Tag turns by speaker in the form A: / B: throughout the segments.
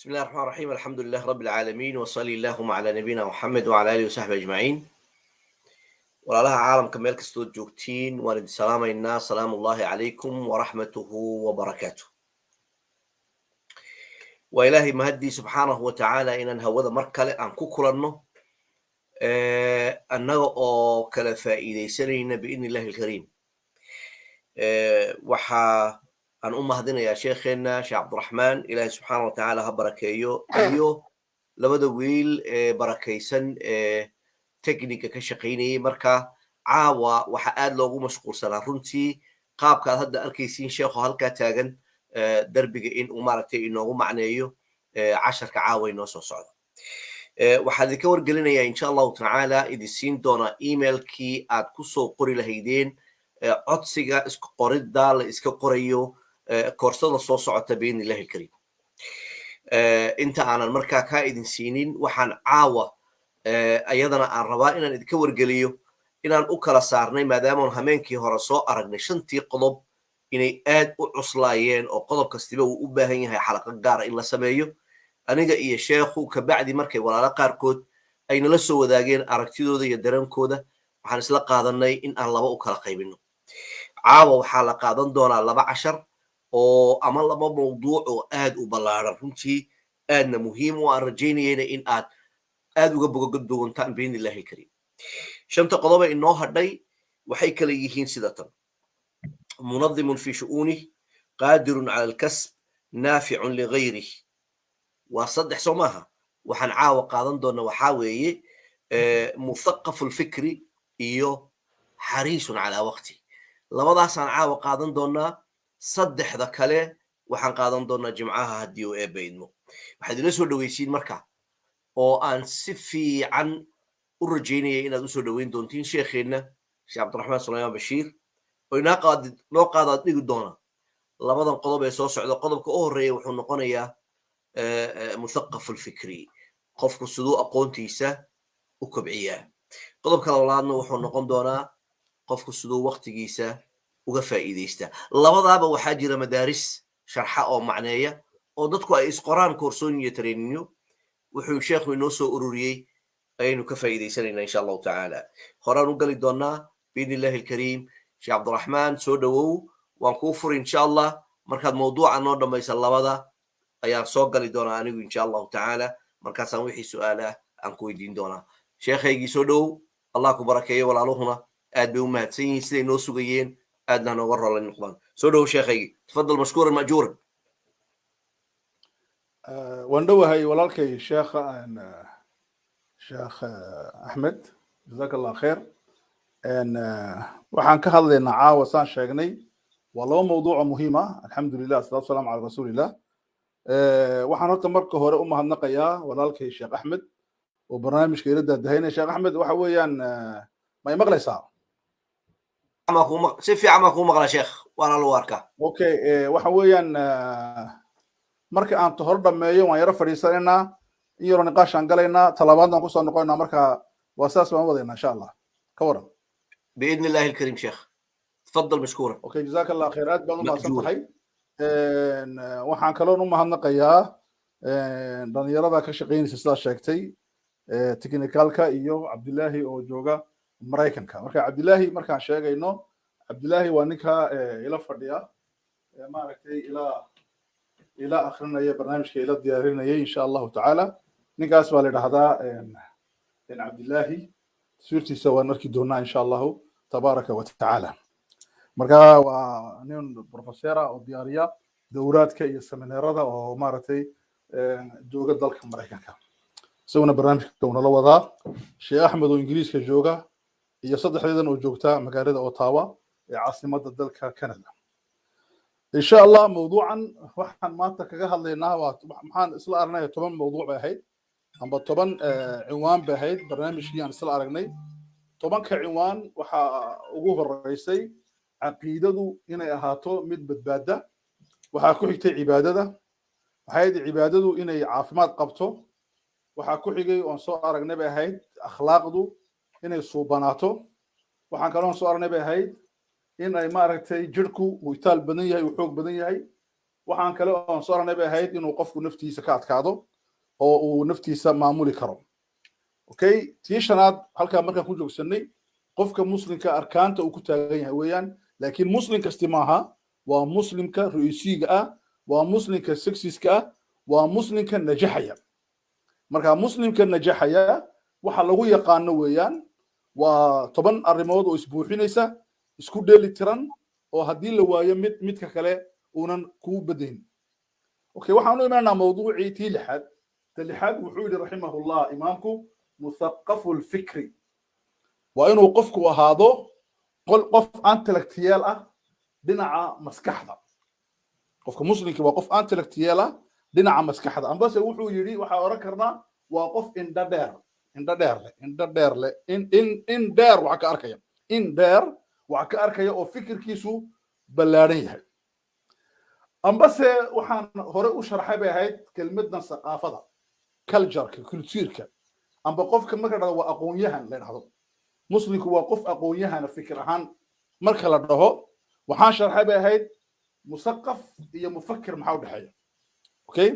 A: بسم الله الرحمن الرحيم الحمد لله رب العالمين وصلي اللهم على نبينا محمد وعلى آله وصحبه أجمعين walaalaha caalamka meel kastood joogtiin waan idin salaamaynaa salaamu ullahi calaykum waraxmatuhu wabarakaatuh waa ilaahay mahaddii subxaanahu watacaala inaan hawada mar kale aan ku kulanno annaga oo kala faa'iidaysanayna biidni illahi alkariim waxaa aan u mahadinayaa sheekheenna sheekh cabdiraxmaan ilaahay subxaana watacaala ha barakeeyo iyo labada wiil ee barakaysan ee technica ka shaqaynayay marka caawa waxa aad loogu mashquulsanaa runtii qaabkaad hadda arkaysiin sheekho halkaa taagan derbiga in uu maaragtay inoogu macneeyo casharka caawa inoo soo socda waxaan idinka wargelinayaa insha allahu tacaala idin siin doonaa emailkii aad ku soo qori lahaydeen codsiga iska qoridda la iska qorayo koorsada soo socota biidni illahi alkariim inta aanan markaa kaa idin siinin waxaan caawa ayadana aan rabaa inaan idinka wargeliyo inaan u kala saarnay maadaamaan hameenkii hore soo aragnay shantii qodob inay aad u cuslaayeen oo qodob kastiba uu u baahan yahay xalaqa gaara in la sameeyo aniga iyo sheekhu kabacdi markay walaalo qaarkood ay nala soo wadaageen aragtidooda iyo dareenkooda waxaan isla qaadanay in aan laba u kala qaybino caawa waxaa la qaadan doonaa 2 cashar oo ama 2 mawduuc oo aad u ballaaran runtii aadna muhiim u aan rajaynayayna in aad aad uga bogodoontaan biidni illahi alkariim shanta qodoba inoo hadhay waxay kala yihiin sida tan munadimun fi shu'uunih qaadirun cala alkasb naaficun ligayrih waa 3 soo maaha waxaan caawa qaadan doona waxaa weeye muthaqafu lfikri iyo xariisun calaa waqti labadaasaan caawa qaadan doonaa 3 kale waxaan qaadan doonaa jimcaha haddii uu eebba idmo waxaad ila soo dhowaysiin marka oo aan si fiican u rajaynaya inaad usoo dhoweyn doontiin sheekheenna sheekh cabdiraxmaan sulaymaan bashiir oo noo qaadaad dhigi doona labadan qodob ee soo socda qodobka u horreeya wuxuu noqonayaa muthaqafu lfikri qofku siduu aqoontiisa u kobciyaa qodobka labaadna wuxuu noqon doonaa qofku siduu waqtigiisa uga faa'iidaysta labadaaba waxaa jira madaaris sharxa oo macneeya oo dadku ay isqoraan koorsoon iyo tareeninyo wuxuu sheekhu inoo soo ururiyey ayaynu ka faa'iidaysanaynaa insha allahu tacaala horaan u gali doonaa biidni illahi alkariim sheekh cabdiraxmaan soo dhowow waan kuu furi insha allah markaad mawduuca noo dhammaysa labada ayaan soo gali doonaa anigu insha allahu tacaala markaasaan wixii su-aalah aan ku weydiin doonaa sheekhaygii soo dhowow allah ku barakeeyo walaaluhuna aad bay u mahadsan yihiin siday noo sugayeen aadna nooga roolay noqdaan soo dhowow sheekhaygii tafadal mashkuuran majuuran
B: waan dhowahay walaalkay sheekh axmed jazaaka allah kheer waxaan ka hadlaynaa caawa saan sheegnay waa 2 mawduuco muhiim ah alxamdulilah asalaatu wasalaamu cala rasuulillah waxaan horta marka hore u mahadnaqayaa walaalkay sheekh axmed oo barnaamijka ila daadahaynaya sheekh axmed waxa weeyaan ma i maqlaysaa
A: si fiican baan kuu maqlaa sheekh waana lagu arkaa
B: okay waxa weeyaan marka aan hor dhameeyo waan yaro fadhiisanaynaa in yaro niqaashaan galaynaa talabaadna kusoo noqonaynaa marka waa saas baan wadaynaa insha allah ka waran
A: biidni illahi alkariim sheekh tafadal mashkuura
B: okay jazaaka allah khayr aad baad u mahadsan tahay waxaan kaloon u mahadnaqayaa dhalinyarada ka shaqaynaysa sidaa sheegtay technicalka iyo cabdilaahi oo jooga maraykanka marka cabdilaahi markaan sheegayno cabdilaahi waa ninka ila fadhiya maaragtay ila akhrinaya barnaamijka ila diyaarinaya insha allahu tacaala ninkaas baa la idhahdaa cabdilaahi taswiirtiisa waan arki doonaa insha allahu tabaaraka wa tacaala marka waa nin professora oo diyaariya dowraadka iyo semineerada oo maaragtay jooga dalka maraykanka isaguna barnaamijka unala wadaa sheekh axmed oo ingiriiska jooga iyo 3 oo joogta magaalada ottawa ee caasimadda dalka canada إن شاء الله موضوعا waxaan maanta kaga hadlaynaa waxaan isla aragnay 10 mawduuc bay ahayd amba 10 cinwaan bay ahayd barnaamijkii aan isla aragnay 10ka cinwaan waxa ugu horeysay caqiidadu inay ahaato mid badbaada waxa ku xigtay cibaadada waxay cibaadadu inay caafimaad qabto waxa ku xigay oo soo aragnay bay ahayd akhlaaqdu inay suubanaato waxaan kaloo soo aragnay bay ahayd in ay maaragtay jirku uu taal badan yahay uu xoog badan yahay waxaan kale oo soo ranay bay ahayd inuu qofku naftiisa ka adkaado oo uu naftiisa maamuli karo okay tii shanaad halkaa markaan ku joogsanay qofka muslimka arkaanta uu ku taagan yahay weeyaan laakiin muslim kasti maaha waa muslimka ru'isiga ah waa muslimka sexiska ah waa muslimka najaxaya marka muslimka najaxaya waxa lagu yaqaano weeyaan waa 10 arrimood oo isbuuxinaysa isku dheeli tiran oo haddii la waayo midka kale uunan ku badayn okay waxaan u imaanaa mawduucii tii lixaad wuxuu yidhi raximahullah imaamku مثقف الفكري وانه قفكو هذا qof intellectual ah dhinaca maskaxda qofka muslimka waa qof intellectual ah dhinaca maskaxda ambase wuxuu yiri waxa oran karnaa waa qof indha dheer leh in dheer waxa ka arkaya oo fikirkiisu ballaaran yahay ambase waxaan hore u sharxay bay ahayd kelmaddan saqaafada culture amba qofka marka dhado waa aqoon-yahan la dhahdo muslimku waa qof aqoon-yahan fikir ahaan marka la dhaho waxaan sharxay bay ahayd musaqaf iyo mufakkir maxaa u dhaxeeya okay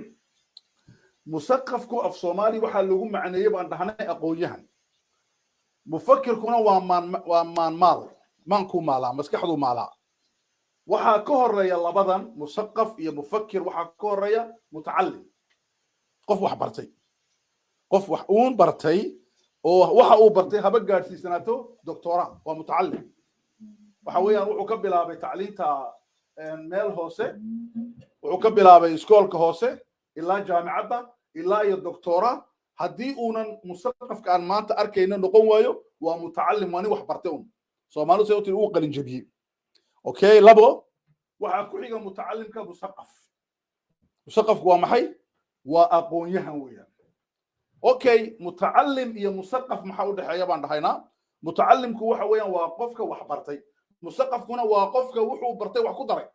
B: musaqafku af Soomaali waxa lagu macneeyay baan dhahnay aqoon-yahan mufakkirkuna waa maanku maala maskaxdu maala waxa ka horeeya labadan musaqaf iyo mufakkir waxa ka horeeya mutacallim qof wax bartay qof wax uun bartay oo waxa uu bartay haba gaarsiisanaato doctora waa mutacallim waxa weeyaan wuxuu ka bilaabay tacliinta meel hoose wuxuu ka bilaabay iskoolka hoose ilaa jaamicadda ilaa iyo doctora haddii uunan musaqafka aan maanta arkayna noqon waayo waa mutacallim waa nin wax bartay un Soomaalidu say u tiri uu qalin jabiyey okay labo waxa ku xiga mutacallimka musaqafku waa maxay waa aqoon-yahan weeyaan okay mutacallim iyo musaqaf maxaa u dhaxeeya baan dhahaynaa mutacallimku waxa weeyaan waa qofka wax bartay musaqafkuna waa qofka wuxuu bartay wax ku daray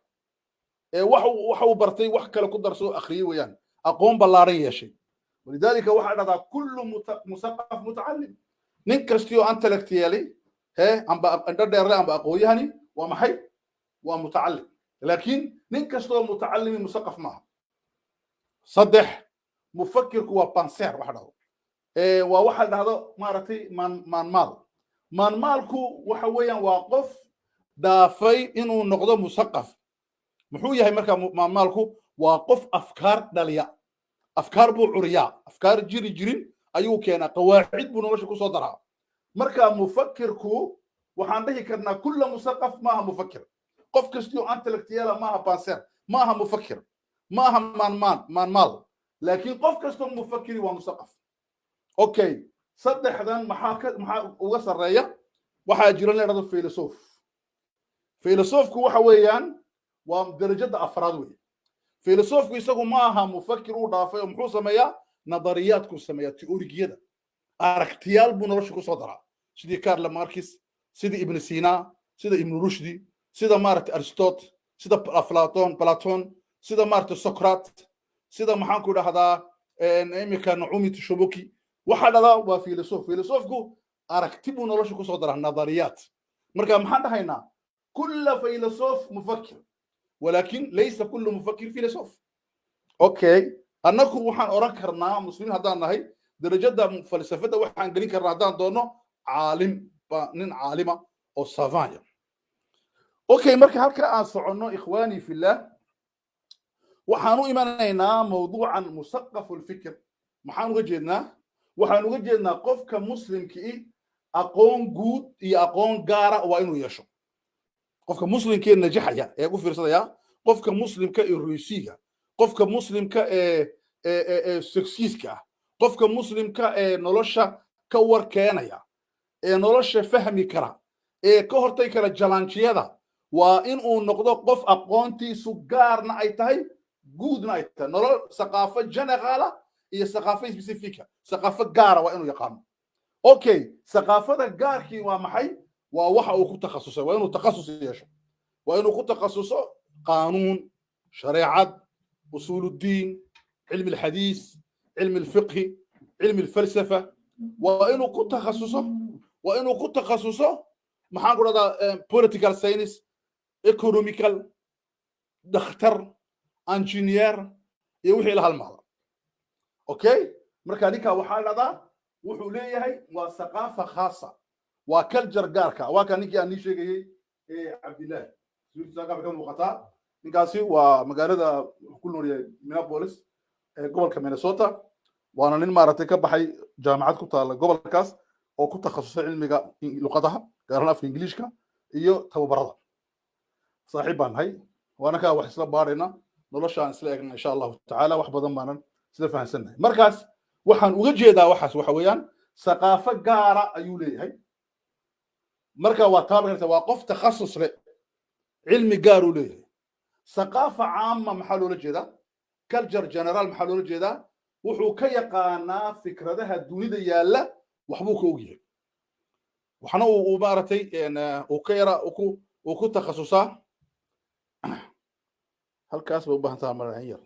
B: waxa uu bartay wax kale ku darso akhriyay weeyaan aqoon ballaaran yeeshay walidaalika waxa dhada kullu musaqaf mutacallim nin kastiyo intellectually amba indha dheer leh amba aqoon-yahani waa maxay waa mutacallim laakiin nin kastoo mutacallimi musaqaf maaha saddex mufakkirku waa panser waxa dhado waa waxa dhahdo maaragtay maalku waxa weeyaan waa qof dhaafay inuu noqdo musaqaf muxuu yahay marka maalku waa qof afkaar dhaliya afkaar buu curiyaa afkaar jirin ayuu keenaa qawaacid buu nolosha ku soo daraa marka mufakkirku waxaan dhihi karnaa kullu musaqaf maaha mufakkir qof kastoo intellectual maaha panser maaha mufakkir maaha maal laakiin qof kastoo mufakkiri waa musaqaf okay saddexdan maxaa uga sareeya waxa jira la yiraahdo filosofku waxa weeyaan waa darajada afraad weey filosofku isagu maaha mufakkir uu dhaafay oo muxuu sameeyaa nadariyaad ku sameeyaa teoriyada aragtiyaal buu nolosha ku soo daraa sidii Karl Marx sidii Ibn Sina sidii Ibn Rushd sida maaragtay Aristotle sida Platon sida maaragtay Socrates sida maxaan ku dhahdaa imika Naomi Tashubuki waxa dhada waa filosofku aragti buu nolosha ku soo daraa nadariyaad marka maxaan dhahaynaa kullu filosof mufakkir ولكن ليس كل مفكر فيلسوف اوكي انكم waxaan oran karnaa muslimiin hadaan nahay darajada falsafada waxaan galin karnaa hadaan doono nin caalima oo savanya اوكي marka halka aan socono ikhwani fillah waxaan u imanaynaa mawduucan musaqaf الفكر maxaan uga jeednaa qofka muslimkii aqoon guud iyo aqoon gaara waa inuu yeesho qofka muslimka najaxaya ee ku fiirsadaya qofka muslimka ee ruusiga qofka muslimka ee successka qofka muslimka ee nolosha ka warkeenaya ee nolosha fahmi kara ee ka hortay kara jalaanjiyada waa in uu noqdo qof aqoontiisu gaarna ay tahay guudna ay tahay nolol saqaafo generala iyo saqaafo specifica saqaafo gaara waa inuu yaqaan okay saqaafada gaarkii waa maxay waa waxa uu ku takhasusay waa inuu takhasus yeesho waa inuu ku takhasuso qaanuun shariicad usul الدين علم الحديث علم الفقه علم الفلسفه waa inuu ku takhasuso maxaan ku radaa political science economical dhakhtar engineer iyo wixii la halmaada okay marka ninka waxaa dhada wuxuu leeyahay waa thaqaafa khaasa waa culture gaarka waa kan ninkii aan sheegayay Cabdillaah suuqa ka muuqata ninkaasi waa magaalada ku nool yahay Minneapolis gobolka Minnesota waana nin maaragtay ka baxay jaamacad ku taala gobolkaas oo ku takhasusay cilmiga luqadaha gaar ahaan afka Ingiriiska iyo tababarada saaxiib baan hay waana ka wax isla baarayna noloshaan isla eegna insha Allah taala wax badan baanan sida fahansanahay markaas waxaan uga jeedaa waxaas waxa weeyaan thaqaafa gaara ayuu leeyahay marka waa taabanaysa waa qof takhasus leh cilmi gaar u leeyahay thaqaafa caama maxaa loola jeedaa culture general maxaa loola jeedaa wuxuu ka yaqaanaa fikradaha dunida yaalla waxbuu ka ogyahay waxna uu maaragtay uu ka yara uu ku takhasusaa halkaas bay u baahan tahay marahan yar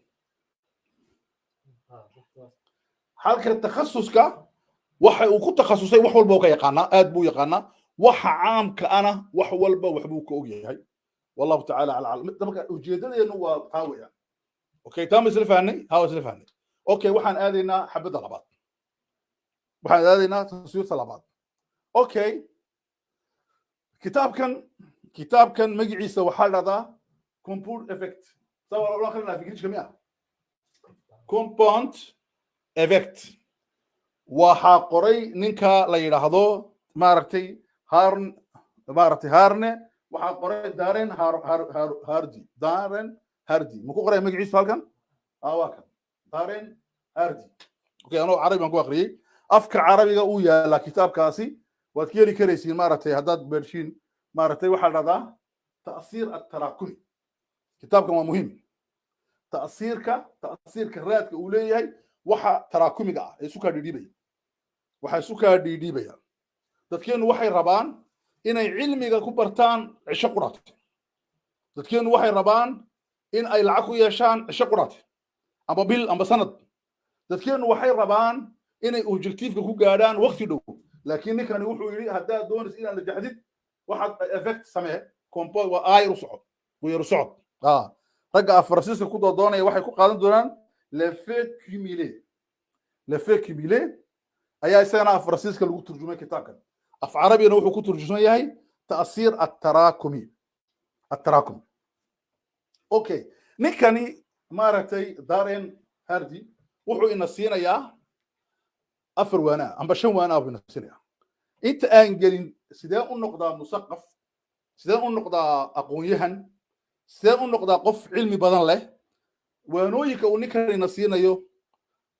B: halka takhasuska waxa uu ku takhasusay wax walba uu ka yaqaanaa aad buu yaqaanaa waxa caamka ana wax walba waxbuu ka ogyahay wallahu ta'ala ala alim dabka ujeedadeenu waa qaawaya okay taam isla fahnay hawa isla fahnay okay waxaan aadaynaa xabada labaad waxaan aadaynaa taswiirta labaad okay kitaabkan magaciisa waxaa dhahdaa compound effect sawa loo akhrinaa fikirka miya compound effect waxaa qoray ninka la yiraahdo maaragtay Harne waxaa qoray Darren Hardy ma ku qoray magaciisa halkan waa kan Darren Hardy okay anoo carabi baan ku akhriyay afka carabiga uu yaala kitaabkaasi waad ka heli karaysiin maaragtay haddaad beershiin maaragtay waxaa dhahdaa ta'siir at-tarakumi kitaabkan waa muhiim ta'siirka raadka uu leeyahay waxa tarakumiga ah isu ka dhidhibaya waxa isu ka dhidhibaya dadkeenu waxay rabaan inay cilmiga ku bartaan cisho quraat dadkeenu waxay rabaan in ay lacag ku yeeshaan cisho quraat amba bil amba sanad dadkeenu waxay rabaan inay objectiveka ku gaadhaan waqti dhow laakiin ninkani wuxuu yiri haddaad doonaysid inaad najaxdid waxaad effect samee compound waa ayru socod weeru socod ragga afrasiiska ku doonaya waxay ku qaadan doonaan l'effet cumulé ayaa isagana afrasiiska lagu turjumay kitaabkan af carabina wuxuu ku turjuman yahay ta'siir at-tarakumi okay ninkani maaragtay Darren Hardy wuxuu ina siinayaa afar waana amba shan waana buu ina siinayaa inta aan gelin sidee u noqdaa musaqaf sidee u noqdaa aqoon-yahan sidee u noqdaa qof cilmi badan leh waanooyinka uu ninkani ina siinayo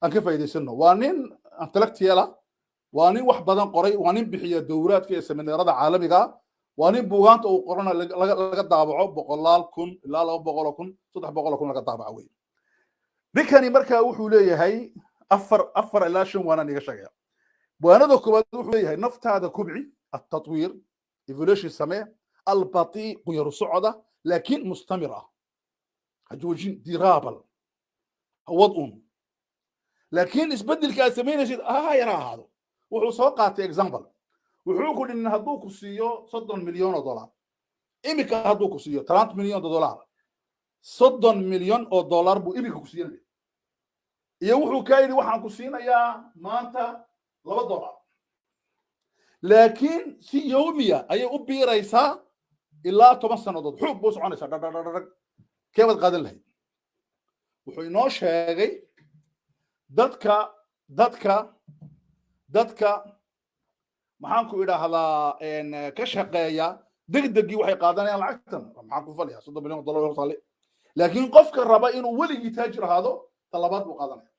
B: aan ka faa'iidaysano waa nin intellectual waa nin wax badan qoray waa nin bixiya dowraadka ee seminaarada caalamiga waa nin buugaanta uu qorana laga daabaco 100,000 ilaa 200,000 300,000 laga daabaco weey ninkani markaa wuxuu leeyahay afar ilaa shan waana niga sheegaya waanada koobaad wuxuu leeyahay naftaada kubci at-tatwir evolution samee al-bati quyar socda laakiin mustamir ah hajوجين dirabal wadun laakiin isbedelka sameynaysid yara ahaado wuxuu soo qaatay example wuxuu ku dhin hadduu ku siiyo 30 milyan oo dollar imika hadduu ku siiyo 30 milyan oo dollar 30 milyan oo dollar buu imika ku siiyay iyo wuxuu ka yiri waxaan ku siinayaa maanta 2 dollar laakiin si yawmiya ayay u biiraysaa ilaa 10 sanadood xoog buu soconaysaa keebad qaadan lahayd wuxuu inoo sheegay dadka maxaan ku idhaahdaa ka shaqeeya degdegii waxay qaadanayaan lacagtan maxaan ku falayaa 30 milyan oo dollar oo taale laakiin qofka raba inuu weligii taajir ahaado talabaad buu qaadanaya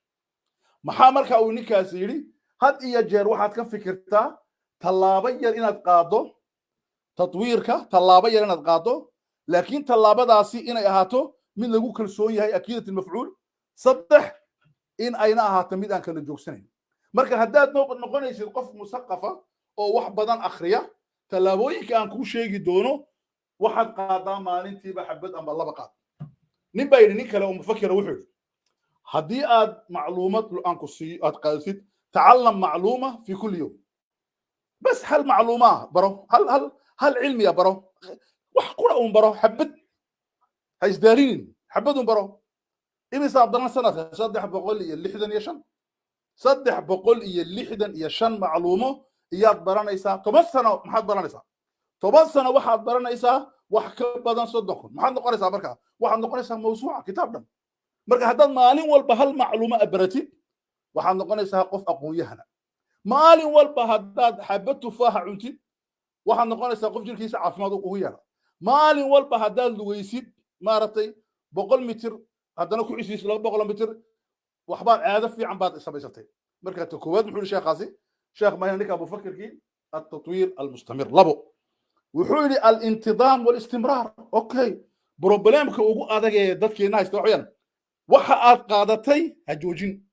B: maxaa markaa uu ninkaas yiri had iyo jeer waxaad ka fikirtaa talaabo yar inaad qaado tatwiirka talaabo yar inaad qaado laakiin talaabadaasi inay ahaato mid lagu kalsoon yahay akiidatu mafcuul saddex in ayna ahaato mid aan kala joogsanayn marka haddaad noqonaysid qof musaqafa oo wax badan akhriya talaabooyinka aan ku sheegi doono waxaad qaadaa maalintiiba xabad amba laba qaad nin baa yidhi nin kale oo mufakira wuxuu yidhi haddii aad macluumad aan ku siiyo aad qaadsid tacalam macluuma fi kulli yawm bas hal macluuma baro hal cilmiya baro wax qura un baro xabad ha isdaalinin xabad un baro إمسا عبد الله سنة صدح بقول اللحدن يشن صدح بقول اللحدن يشن معلومه إياد برانيسا تمسنا محد برانيسا تمسنا واحد برانيسا وحك بدن صدقون محد نقريسا بركة واحد نقريسا موسوعة كتابنا بركة هذا مالين والبهال معلومة أبرتي واحد نقريسا قف أقويهنا مالين والبهاد حبته فيها عنتي واحد نقريسا قف جل كيس عفماض أقويهنا مالين والبهاد لويسيد مارتي بقول متر هذا كل شيء سلام بقول متر وحبار عادة في عن بعض السبيساتين مركز الكويت محول الشيخ قاسي شيخ ما هناك أبو فكر كي التطوير المستمر لبو وحولي الانتظام والاستمرار أوكي بروبلم كوجو هذا جدك كنا يستوعبين وحقات قادتي هجوجين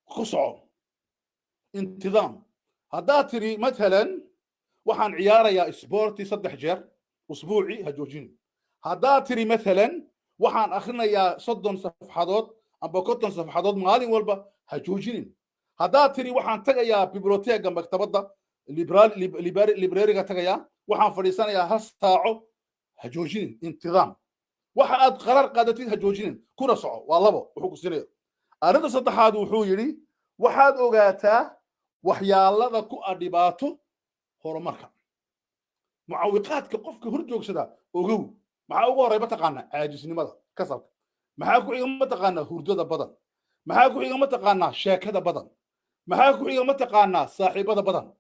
B: خصعة انتظام هذا تري مثلا وحن عيارة يا سبورتي صدح جر أسبوعي هجوجين هذا تري مثلا وحن أخرنا يا صدن صفحات أم بكتن صفحات مالي والبا هجوجين هذا تري وحن تجا بيبلوتيكا مكتبة ليبراري تجا وحن فريسان يا هساعو هجوجين انتظام وحن قرار قادتي هجوجين كنا صعو والله وحكوا سنة أنا صدق هذا وحويري وحد أوجاتا وحيالا ذا كو أدباتو هرماركا معوقات كقف كهرجوك سدا أوجو مع أوجو ريبة تقانا عاجز نمدا كسر معاكو إيجا ما تقانا هردو بدن معاكو إيجا ما تقانا شاكة بدن معاكو إيجا ما تقانا صاحبة بدن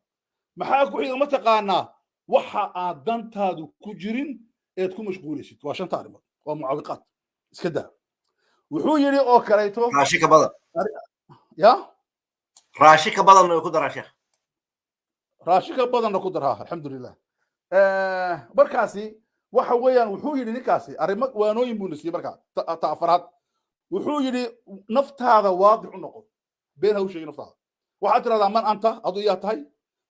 B: معاكو إيجا ما تقانا وحا آدان تادو كجرين إيدكو مشغولي سيت واشان تعلمات ومعوقات اسكدا وحو يري أو كريتو
A: راشيكا بدن
B: يا
A: راشيكا بدن يكون راشيك
B: راشيكا بدن نقدرها الحمد لله بركاسي waxa weeyaan wuxuu yiri ninkaasi arimo waanooyin buu nasiib marka taafaraad wuxuu yiri naftaada waadic u noqo been ha u sheegin naftaada waxa tiraahdaa man anta adu yaa tahay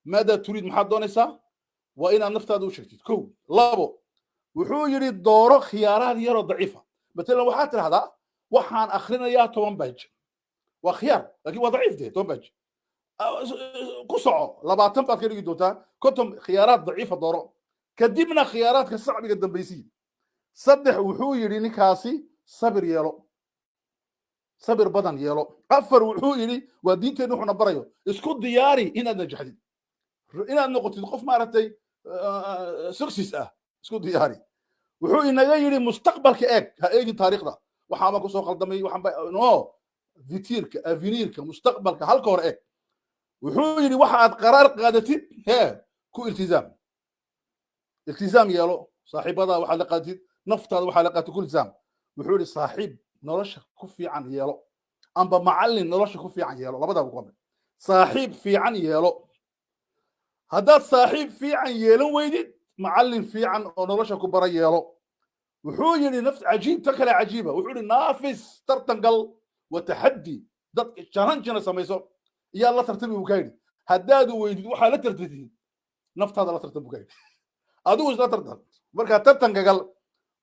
B: maada turid maxaad doonaysaa waa inaad naftaada u sheegtid kow labo wuxuu yiri dooro khiyaaraad yar oo daciifa مثلا waxa tiraahdaa waxaan akhrinayaa 10 page waa khiyaar laakiin waa daciif de 10 page ku soco 20 baad ka dhigi doontaa konton khiyaaraad daciifa dooro كدبنا خيارات كالصعب قدام بيسين صدح وحو يري نكاسي صبر يلو صبر بدن يلو أفر وحو يري ودينتي نوحو نبريو اسكو دياري إنا نجحدي إنا نقطة القف مارتي سكسيس اسكو دياري وحو إنا يري مستقبل كأك هايجي تاريخ ده وحاما كسو قلدمي وحاما نو فيتيرك افينيرك مستقبل كهالك ورأيك وحو يري واحد قرار قادتي ها كو التزام التزام يالو صاحب هذا وحلقات نفط هذا وحلقات كل التزام وحولي صاحب نرش كفي عن يالو أم معلم نرش كفي عن يالو لابد أقول صاحب في عن يالو هذا صاحب في عن يالو ويدي معلم في عن نرش كبر يالو وحولي نفس عجيب تكلة عجيبة وحولي نافس ترتنقل وتحدي ضد شرنجنا سميسو يا الله ترتبي بكايد هداد ويدي وحالة ترتبي نفط هذا لا ترتبي بكايد أدوز لا تردد مركا ترتن قال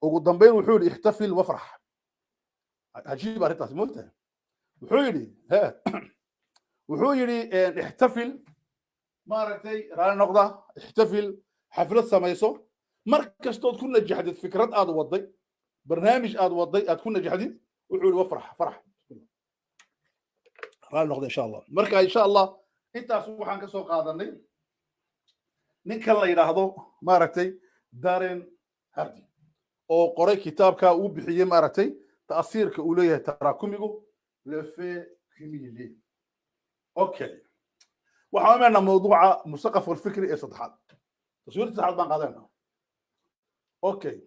B: وقدام وحولي احتفل وافرح عجيب أريتها موتة وحولي ها وحولي احتفل مارتي رانا نقضة احتفل حفلة سمايسو مركز تكون نجحت فكرات آد وضي برنامج آد وضي تكون نجحت وحولي وافرح فرح رانا نقضة إن شاء الله مركا إن شاء الله أنت سبحانك كسوق قادرني ninka la yiraahdo maaragtay Darren Hardy oo qoray kitaabka uu bixiyay maaragtay taasiirka uu leeyahay taraakumigu le fait cumulé okay waxaan meena mawduuca musaqaf wal fikri ee saddexaad taswiirta saddexaad baan qaadanaa okay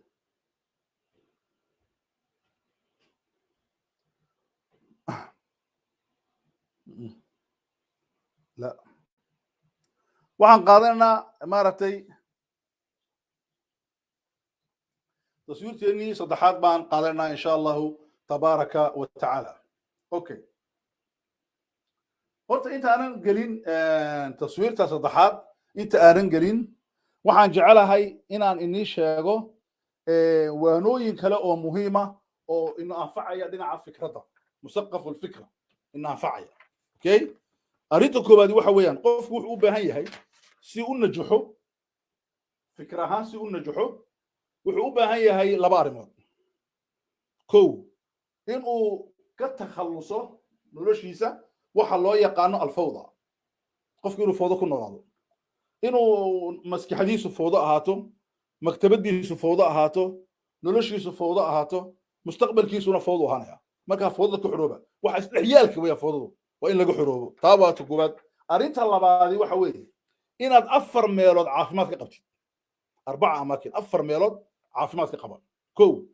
B: la waxaan qaadanaa maaragtay تصويرتني صدحات بان قالنا إن شاء الله تبارك وتعالى أوكي قلت أنت أنا قلين تصوير تصدحات أنت أنا قلين وحن جعلها هاي إني شاقو ونوين كلا أو مهمة أو إنه أنفعي دينا على فكرتها مثقف الفكرة إنه أنفعي أوكي أريدكم بدي وحويان قف وحوبة هاي سيقول نجحوا فكرها سيقول نجحوا wuxuu u baahan yahay laba arrimood كو إنه كتخلصه نولشيسا وحلو يقانو الفوضى قف يقولوا فوضى كنا نعلم إنه مسك حديث فوضى هاتو مكتبة دي فوضى هاتو نولشيس فوضى هاتو مستقبل كيسونا فوضى هنا ما كان فوضى كحروبة واحد عيالك ويا فوضى وإن لقوا حروبه طابا تقوبات أريد الله بعدي وحوي إن أفر ميلود عافمات كقبتي 4 أماكن أفر ميلود عافمات كقبل كو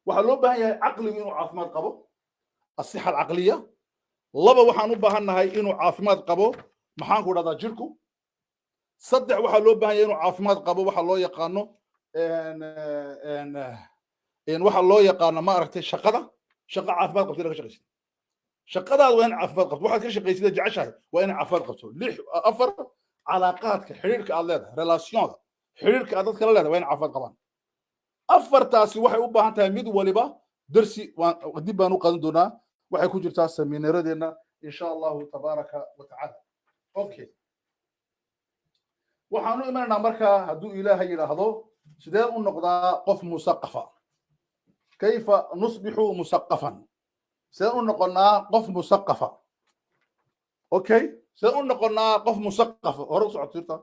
B: وحلو بها عقلي إنه عافمات قبل الصحة العقلية لبا waxaan u baahanahay inuu caafimaad qabo maxaan ku dhadaa jirku saddex waxa loo baahan yahay inuu caafimaad qabo waxa loo yaqaano waxa loo yaqaano ma aragtay shaqada shaqa caafimaad qabto laga shaqeysto shaqadaadu waa in caafimaad qabto waxaad ka shaqeysid jeceshahay waa in caafimaad qabto afar calaaqaadka xiriirka aad leedahay relationada xiriirka aad dadka la leedahay waa in caafimaad qabaan afartaasi waxay u baahan tahay mid waliba darsi dib baan u qaadan doonaa waxay ku jirtaa seminaaradeena insha Allah tabaaraka wa ta'ala okay waxaanu imaanaa marka haduu ilaahay yiraahdo sidee u noqdaa qof musaqafa kayfa nusbihu musaqafan sidee u noqonaa qof musaqafa okay sidee u noqonaa qof musaqafa hore u socodsiirta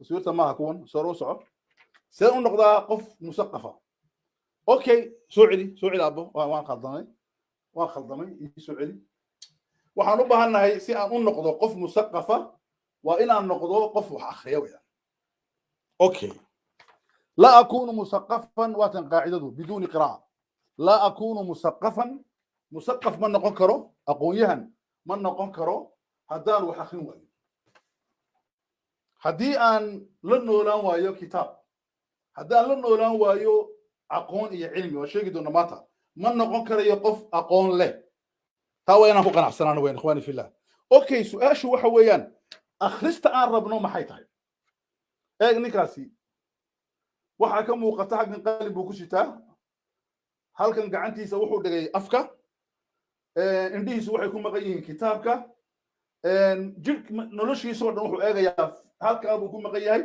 B: sawirta ma kuwan soo soco sidee u noqdaa qof musaqafa okay soo celi abo waan khaldamay soo celi waxaan u baahanahay si aan u noqdo qof musaqafa waa inaan noqdo qof wax akhriya weeyaan اوكي لا اكون مثقفا واتن قاعدته بدون قراءه لا اكون مثقف من نقون كرو اقويها من نقون كرو هدان وحخين واي هدي ان لنولان وايو كتاب هدان لنولان وايو اقون اي علمي وشيغي دون ماتا من نقون كرو يقف اقون له تا وين اكو قنعسنان وين اخواني في الله اوكي سؤال شو waxa weeyaan akhrista aan rabno maxay tahay ninkaasi waxa ka muuqata xaggan qalib uu ku sitaa halkan gacantiisa wuxuu dhigay afka indhihiisu waxay ku maqan yihiin kitaabka jirka noloshiisa oo dhan wuxuu eegayaa halka uu ku maqan yahay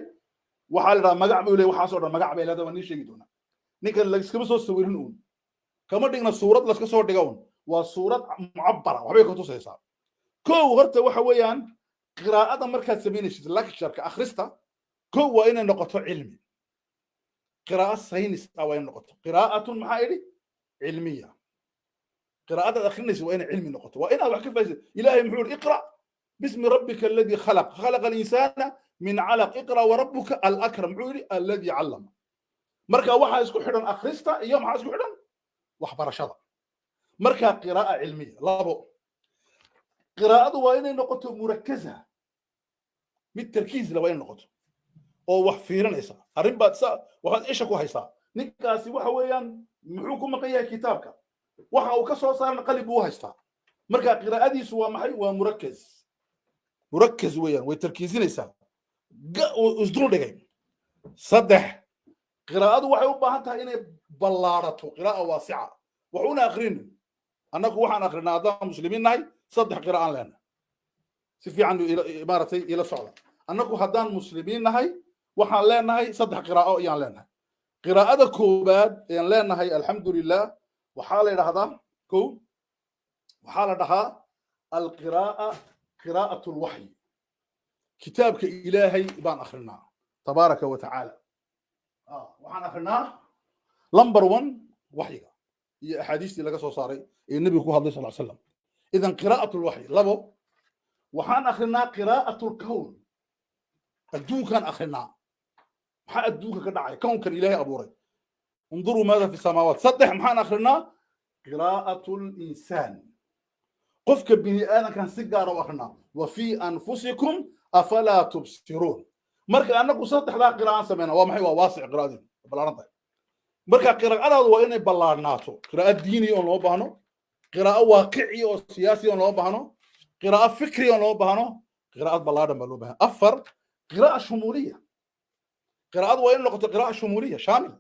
B: waxa la dhahaa magac buu leeyahay waxa soo dhan magac bay leedahay waan sheegi doonaa ninkan la iskama soo sawirin uun kama dhigna suurad la iska soo dhigoon waa suurad mucabbara waxbay ka tusaysaa koow horta waxa weeyaan qiraa'ada markaad sameynaysid lecture-ka akhrista كو وين نقطة علمي قراءة ساينس أو وين نقطة قراءة محايدة علمية قراءة أخرنس وين علمي نقطة وين أروح كيف إلهي محور اقرأ باسم ربك الذي خلق الإنسان من علق اقرأ وربك الأكرم محوري الذي علم مركا واحد يسكو حدن أخرستا يوم واحد يسكو حدن وحبر شضا مركا قراءة علمية لابو قراءة وين نقطة مركزة بالتركيز لوين نقطة oo wax fiirinaysa arin baad waxaad isha ku haysaa ninkaasi waxa weeyaan muxuu ku maqan yahay kitaabka waxa uu ka soo saaran qalib uu haystaa marka qiraa'adiisu waa maxay waa murakkaz weeyaan way tarkiisinaysaa usdul dhigay saddex qiraa'adu waxay u baahan tahay inay ballaarato qiraa'a waasica wuxuuna akhrin annagu waxaan akhrinaa haddaan muslimiin nahay saddex qiraa'aan leena si fiican imaaratay ila socda annagu haddaan muslimiin nahay waxaan leenahay saddex qiraa'o ayaan leenahay qiraa'ada koobaad ayaan leenahay alxamdulilah waxaa la yidhaahdaa kow waxaa la dhahaa alqiraa'a qiraa'atu lwaxyi kitaabka ilaahay baan akhrinaa tabaaraka wa tacaala waxaan akhrinaa number 1 waxyiga iyo axaadiistii laga soo saaray ee nebigu ku hadlay sal slam idan qiraa'atu lwaxyi labo waxaan akhrinaa qiraa'atu lkown adduunkaan akhrinaa maxaa adduunka ka dhacay kownkan ilaahay abuuray انظروا ماذا في السماوات صدح محان اخرنا قراءة الانسان قفك بني ادم كان سيجاره واخرنا وفي انفسكم افلا تبصرون مركا انكو صدح لا قراءه سمينا ومحي واسع قراءه بلارنت مركا قراءه waa inay ballaarnaato qiraa'o diini oo loo baahno qiraa'o waaqici oo siyaasi oo loo baahno qiraa'o fikri oo loo baahno qiraa'o ballaaran loo baahno afar qiraa'o shumuuliyya qiraa'adu waa in noqoto qiraa'o shumuuliyya shaamil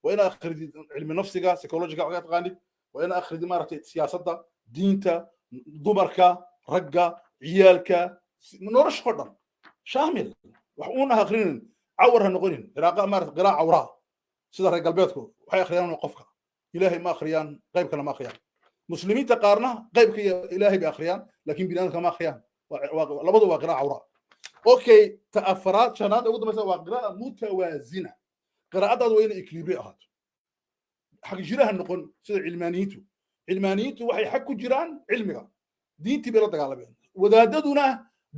B: وين اخرج علم نفسك سيكولوجيكا وقت غاني وين اخرج مارتي سياسه دينتا دمركا رقا عيالك نورش خدر شامل وحونا اخرين عورها نقولين قراءه مارت قراءه عوراء سيده قلبيتكم waxay akhriyaan qofka إلهي ما أخريان غيب كلام أخريان مسلمين تقارنا غيب إلهي بأخريان لكن بنادم كما أخريان لبضوا وقراء عوراء أوكي تأفرات شنات أقول مثلا وقراء متوازنة قراءة وين إكليبري أهات حق جيران النقل سيد علمانيته waxay xaq ku jiraan cilmiga diintii bay la dagaalameen wadaadaduna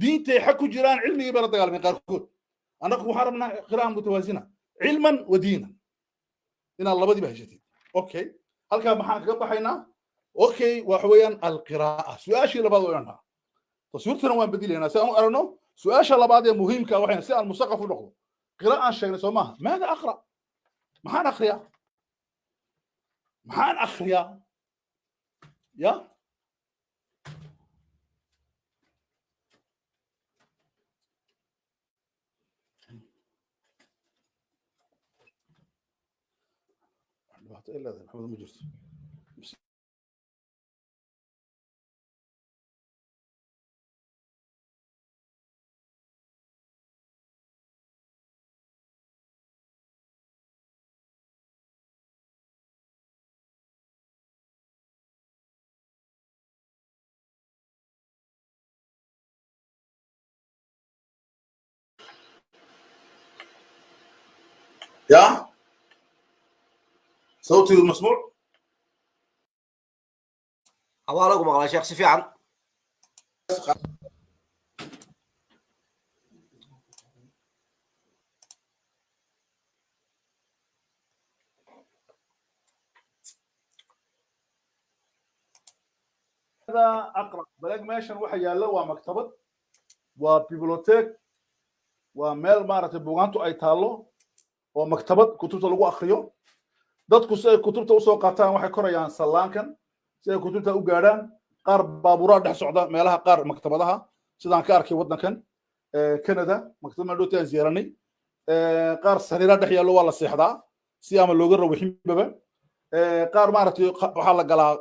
B: diintay xaq ku jiraan cilmigii bay la dagaalameen qaarkood anagu waxaan rabnaa qira'a mutawaazina cilman wa diinan inaan labadiiba heshatid okay halkaa maxaan kaga baxaynaa okay waxa weeyaan alqira'a su-aashii labaad oo dhanaa taswiirtana waan bedelaynaa si aan u aragno su-aasha labaad ee muhiimka waxayna si aan musaqaf u noqdo qira'aan sheegnay soo maaha maada aqra maxaan akhriyaa محان أخريا يا إلا ذا محمد مجلس يا صوتي مسموع
A: أوالكم على شيخ سفيان
B: هذا أقرأ بلاك ماشن وحي يالا ومكتبة وبيبلوتيك وميل مارت بوغانتو أي تالو ومكتبة كتبت لغو أخريو dadku si ay kutubta u soo qaataan waxay korayaan sallaankan si ay kutubta u gaadhaan qaar baabuuraa dhex socda meelaha qaar maktabadaha sidaan ka arkay waddankan Canada maktabad madhowtaan ziyaaranay qaar sariira dhex yaallo waa la seexdaa si ama looga rawixinbaba qaar maaragtay waxaa la galaa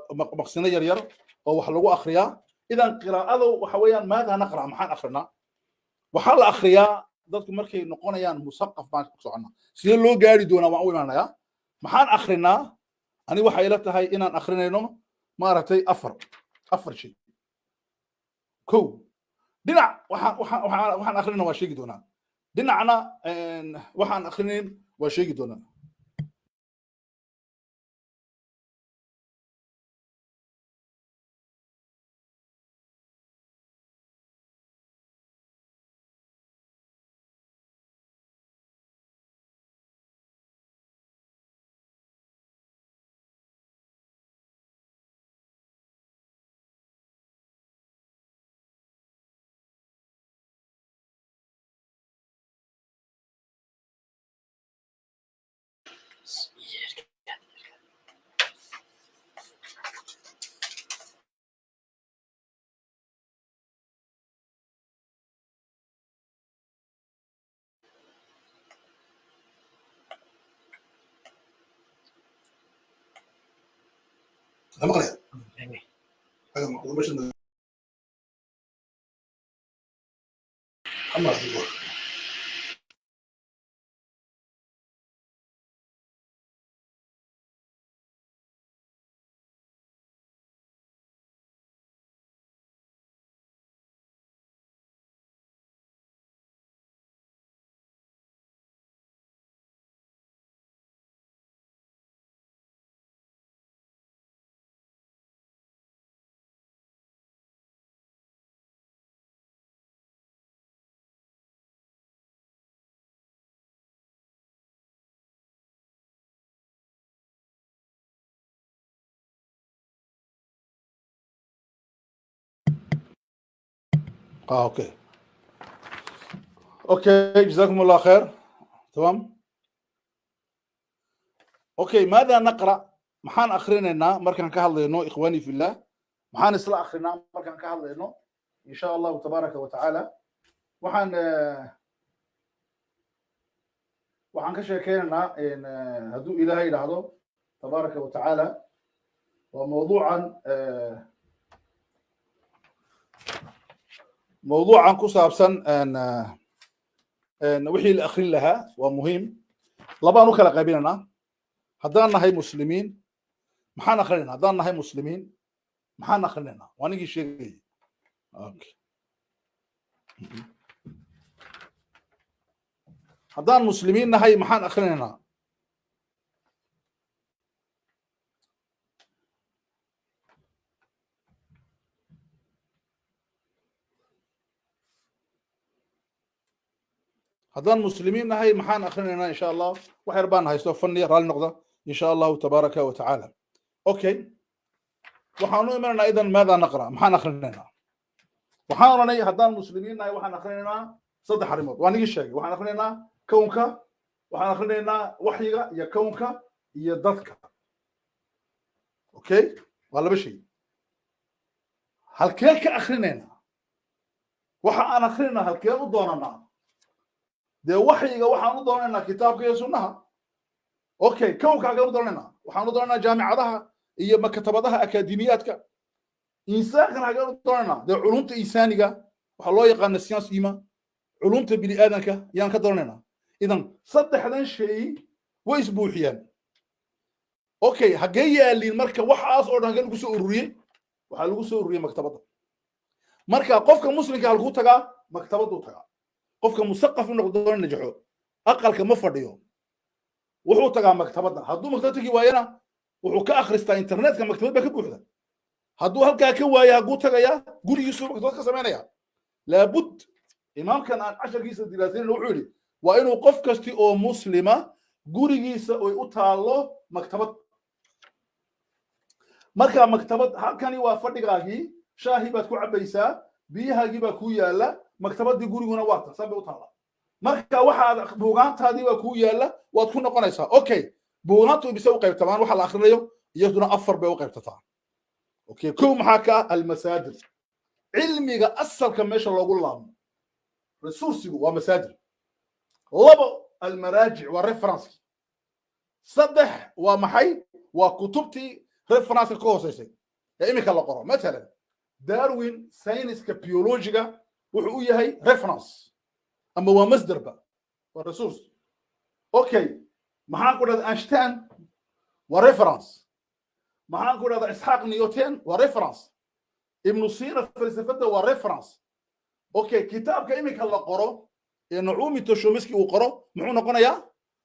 B: maqsino yar yar oo wax lagu akhriyaa idan qiraa'adu waxa weeyaan maadaa naqra maxaan akhrinaa waxaa la akhriyaa dadku markay noqonayaan musaqaf baan ku soconnaa sidee loo gaari doonaa waan u imaanayaa maxaan akhrinaa ani waxay ila tahay inaan akhrinayno maaragtay afar shay kow dhinac waxaan akhrinayn waa sheegi doonaa dhinacna waxaan akhrinayn waa sheegi doonaa مقلع هذا مقلع باش الله يقول اوكي جزاكم الله خير تمام اوكي ماذا نقرا محان اخريننا مركان كهلينو اخواني في الله محان اسلا اخرينا مركان كهلينو ان شاء الله تبارك وتعالى waxaan ka sheekeynaa in haduu ilaahay yiraahdo tabaaraka wa taala wa موضوعا كسابسن ان وحي الاخرين لها ومهم لبان وكلا قابلنا هدانا هاي مسلمين maxaan akhrinayna haddaan nahay muslimiin maxaan akhrinayna waa ninkii sheegayay okay haddaan muslimiin nahay maxaan akhrinayna haddaan muslimiin nahay maxaan akhrinayna insha allah wax yar baan haysto fanniya raalli noqda insha allahu tabaaraka wa tacaala okay waxaanu imanaynaa idan maadaa naqra maxaan akrinaynaa waxaan oranay haddaan muslimiin nahay waxaan akrinaynaa saddex arrimood waa nigii sheegay waxaan akrinaynaa kownka waxaan akrinaynaa waxyiga iyo kownka iyo dadka okay waa laba shay halkeen ka akrinaynaa waxa aan akrinaynaa halkeen u doonanaa dee waxyiga waxaan u doonaynaa kitaabka iyo sunnaha okay kownka halkeen u doonaynaa waxaan u doonaynaa jaamicadaha iyo maktabadaha akaademiyaadka insaankan hagaan u doonaynaa dee culumta insaaniga waxaa loo yaqaana science ima culumta bini aadanka yaan ka doonaynaa idan saddexdan shay way isbuuxiyaan okay hagee yaaliin marka waxaas oo dhan hagee lagu soo ururiyey waxaa lagu soo ururiyey maktabadda marka qofka muslimka halkuu tagaa maktabaduu tagaa qofka musaqaf u noqdo doona najaxo aqalka ma fadhiyo wuxuu tagaa maktabadda hadduu maktabad tagi waayana wuxuu ka akhristaa internetka maktabad baa ka buuxda hadduu halkaa ka waayo haguu tagayaa gurigiisuu maktabad ka samaynaya laabud imaamkan aan casharkiisa diraasaynayna wuxuu yidhi waa inuu qof kasti oo muslima gurigiisa oy u taallo maktabad marka maktabad halkani waa fadhigaagii shaahi baad ku cabaysaa biyahaagii baa kuu yaalla maktabaddii guriguna waa tan sanbay u taalla marka waxaad buugaantaadii baa kuu yaalla waad ku noqonaysaa okay buugaantu ibise u qaybtamaan waxa la akhrinayo iyaduna afar bay u qaybtataa okay kow maxaa ka ah almasaadir cilmiga asalka meesha loogu laabmo resursigu waa masaadir labo almaraajic waa referenski saddex waa maxay waa kutubtii referenska ka hooseysay ee iminka la qoro matalan darwin sayniska biologiga wuxuu u yahay reference ama waa masderba waa resource okay maxaan ku dhahdaa einstein waa reference maxaan ku dhahdaa isxaaq newton waa reference ibnu sina falsafada waa reference okay kitaabka iminka la qoro ee nucumi toshomiski uu qoro muxuu noqonayaa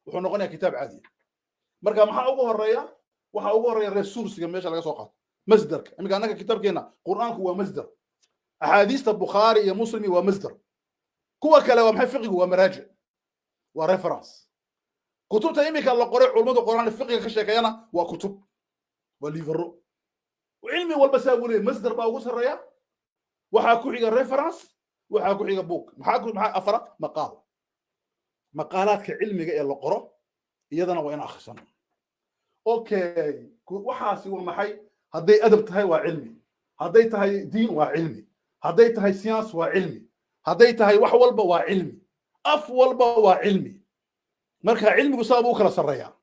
B: wuxuu noqonayaa kitaab caadi marka maxaa ugu horeeya waxa ugu horeeya resourcega meesha laga soo qaato masderka iminka annaga kitaabkeena qur'aanku waa masder axaadiista bukhaari iyo muslimi waa masder kuwa kale waa maxay fiqigu waa maraajic waa reference kutubta iminka la qoray culimadu quraan fiqiga ka sheekeeyana waa kutub waa livero cilmi walba saa wule masder baa ugu sareeya waxaa ku xiga reference waxaa ku xiga book maxaa afara maqaalaadka cilmiga ee la qoro iyadana waa in akhrisano okay waxaasi waa maxay hadday adab tahay waa cilmi hadday tahay diin waa cilmi hadday tahay science waa cilmi hadday tahay wax walba waa cilmi af walba waa cilmi marka cilmigu saa buu kala sareeyaa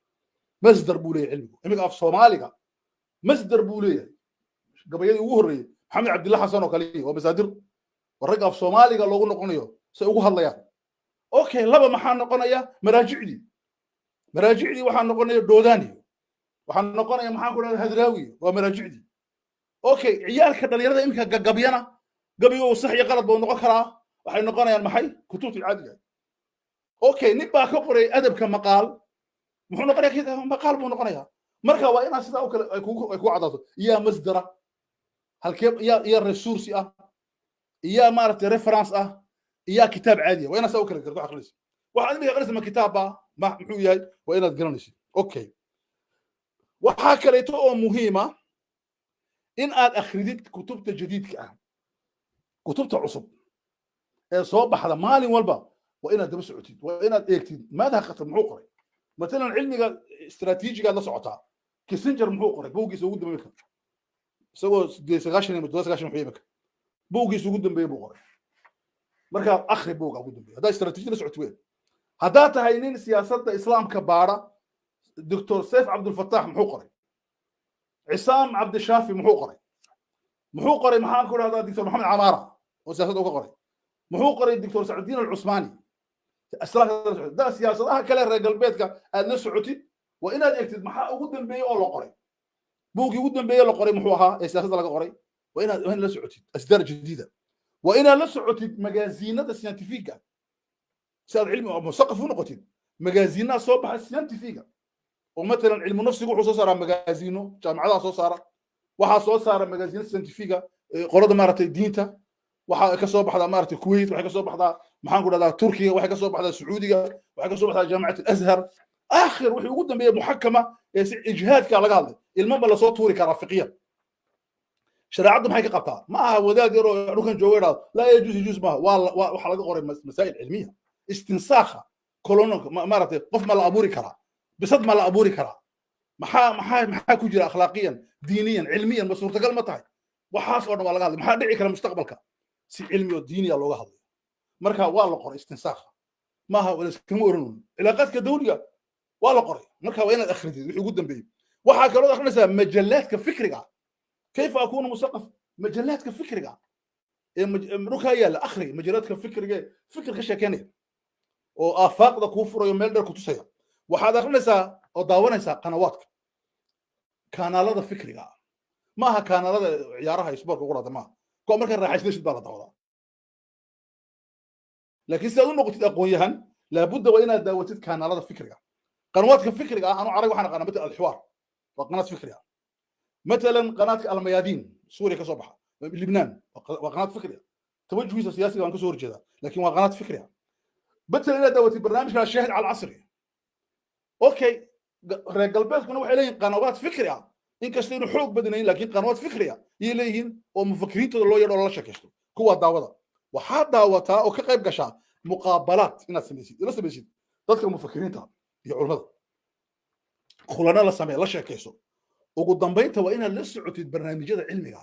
B: masdar buu leeyahay cilmigu iminka af soomaaliga masdar buu leeyahay gabayadii ugu horreeyey maxamed cabdillah xasan oo kale waa masaadir warag af soomaaliga loogu noqonayo say ugu hadlayaan okay laba maxaa noqonaya maraajicdii waxaa noqonaya doodaniyo waxaa noqonaya maxaan ku dhahdaa hadraawi waa maraajicdii okay ciyaalka dhalinyarada iminka gagabyana gabigo sax iyo qalad buu noqon karaa waxay noqonayaan maxay kutubtii caadiga okay nin baa ka qoray adabka maqaal muxuu noqonayaa maqaal buu noqonayaa marka waa inaa sidaa u kale ay ku cadaato iyaa masdara halkee iyaa resource ah iyaa maaragtay reference ah iyaa kitaab caadi ah waa inaa sidaa u kale garto aqrinaysa waxaad iminka aqrinaysa ma kitaab ma muxuu yahay waa inaad garanaysid okay waxaa kaleeto oo muhiima in aad akhridid kutubta jadiidka ah kutubta cusub ee soo baxda maalin walba waa inaad daba socotid waa inaad eegtid maadaha khatar muxuu qoray مثلا علمي استراتيجي قاعد لصعطها كيسنجر محو قري بوغي سو قدام بيك سو دي سغاشن مدوس غاشن خيبك بوغي سو قدام بي بوغ marka akhri booga ugu dambeeyo hada istaraatiijiyada socod weyn hada tahay nin siyaasadda islaamka baara dr sayf abdul fattah muxuu qoray cisaam abd shaafi muxuu qoray maxaan ku raahdaa dr maxamed amaara oo siyaasadda uga qoray muxuu qoray dr sacudiin al-usmani da siyaasadaha kale reer galbeedka aad la socotid waa inaad eegtid maxaa ugu dambeeyay oo la qoray buugii ugu dambeeyay la qoray muxuu ahaa ee siyaasadda laga qoray waa inaad la socotid asdaar jadiida waa inaad la socotid magaaziinada scientifiga si aad cilmi musaqaf u noqotid magaaziinaha soo baxa scientifiga oo matalan cilmu nafsigu wuxuu soo saaraa magaaziino jaamacadaha soo saara waxaa soo saara magaaziino scientifiga qolada maaragtay diinta waxaa ka soo baxdaa maaragtay kuwait waxay ka soo baxdaa maxaan ku dhahdaa turkiga waxay ka soo baxdaa sacuudiga waxay ka soo baxdaa jaamacat alazhar aakhir wixii ugu dambeeyay muxakama ee si ijhaadka laga hadlay ilmo ma la soo tuuri karaa fiqiyan shareecadu maxay ka qabtaa ma aha wadaad yar oo dhulkan jooga idhaado laa yajuus yajuus maaha waxa laga qoray masaa'il cilmiya istinsaakha kolononka maaragtay qof ma la abuuri karaa bisad ma la abuuri karaa maxaa ku jira akhlaaqiyan diiniyan cilmiyan ma suurtagal ma tahay waxaas oo dhan waa laga hadlay maxaa dhici kara mustaqbalka si cilmi oo diiniya looga hadlayo marka waa la qoray istinsaakha maaha iskama oran cilaaqaadka dawliga waa la qoray marka waa inaad akhridid wixii ugu dambeeyey waxaa kaloo akhrinaysaa majallaadka fikriga كيف اكون مثقف مجلات كفكرها مروكا يلا اخري مجلات كفكرها فكر كشكاني او افاق ذا كفر يوم ميلدر كتسيا waxaad akhrinaysaa oo daawanaysaa qanawaadka kanaalada fikriga ma aha kanaalada ciyaaraha isboortka ugu dhada ko marka raaxaysid baa la daawadaa laakiin si aad u noqotid aqoon-yahan laabudda waa inaad daawatid kanaalada fikriga qanawaadka fikriga anu arag waxaan aqaana mid alxiwaar waa qanaad fikriga مثلا قناه الميادين سوريا كصبحه لبنان وقناه فكريه توجهي السياسي وان كسور جدا لكن قناه فكريه مثلا الى دوتي برنامج الشاهد على العصري اوكي رجال بيت كانوا عليهم قنوات فكريه ان كاستين حقوق بدنين لكن قنوات فكريه يليهن ومفكرين لو يدور لا شكشتو كوا داوده وحا داوتا او كقيب غشا مقابلات ان سميسي لا سميسي dadka mufakiriinta iyo culimada khulana la sameeyo la sheekayso ugu dambeynta waa inaad la socotid barnaamijyada cilmiga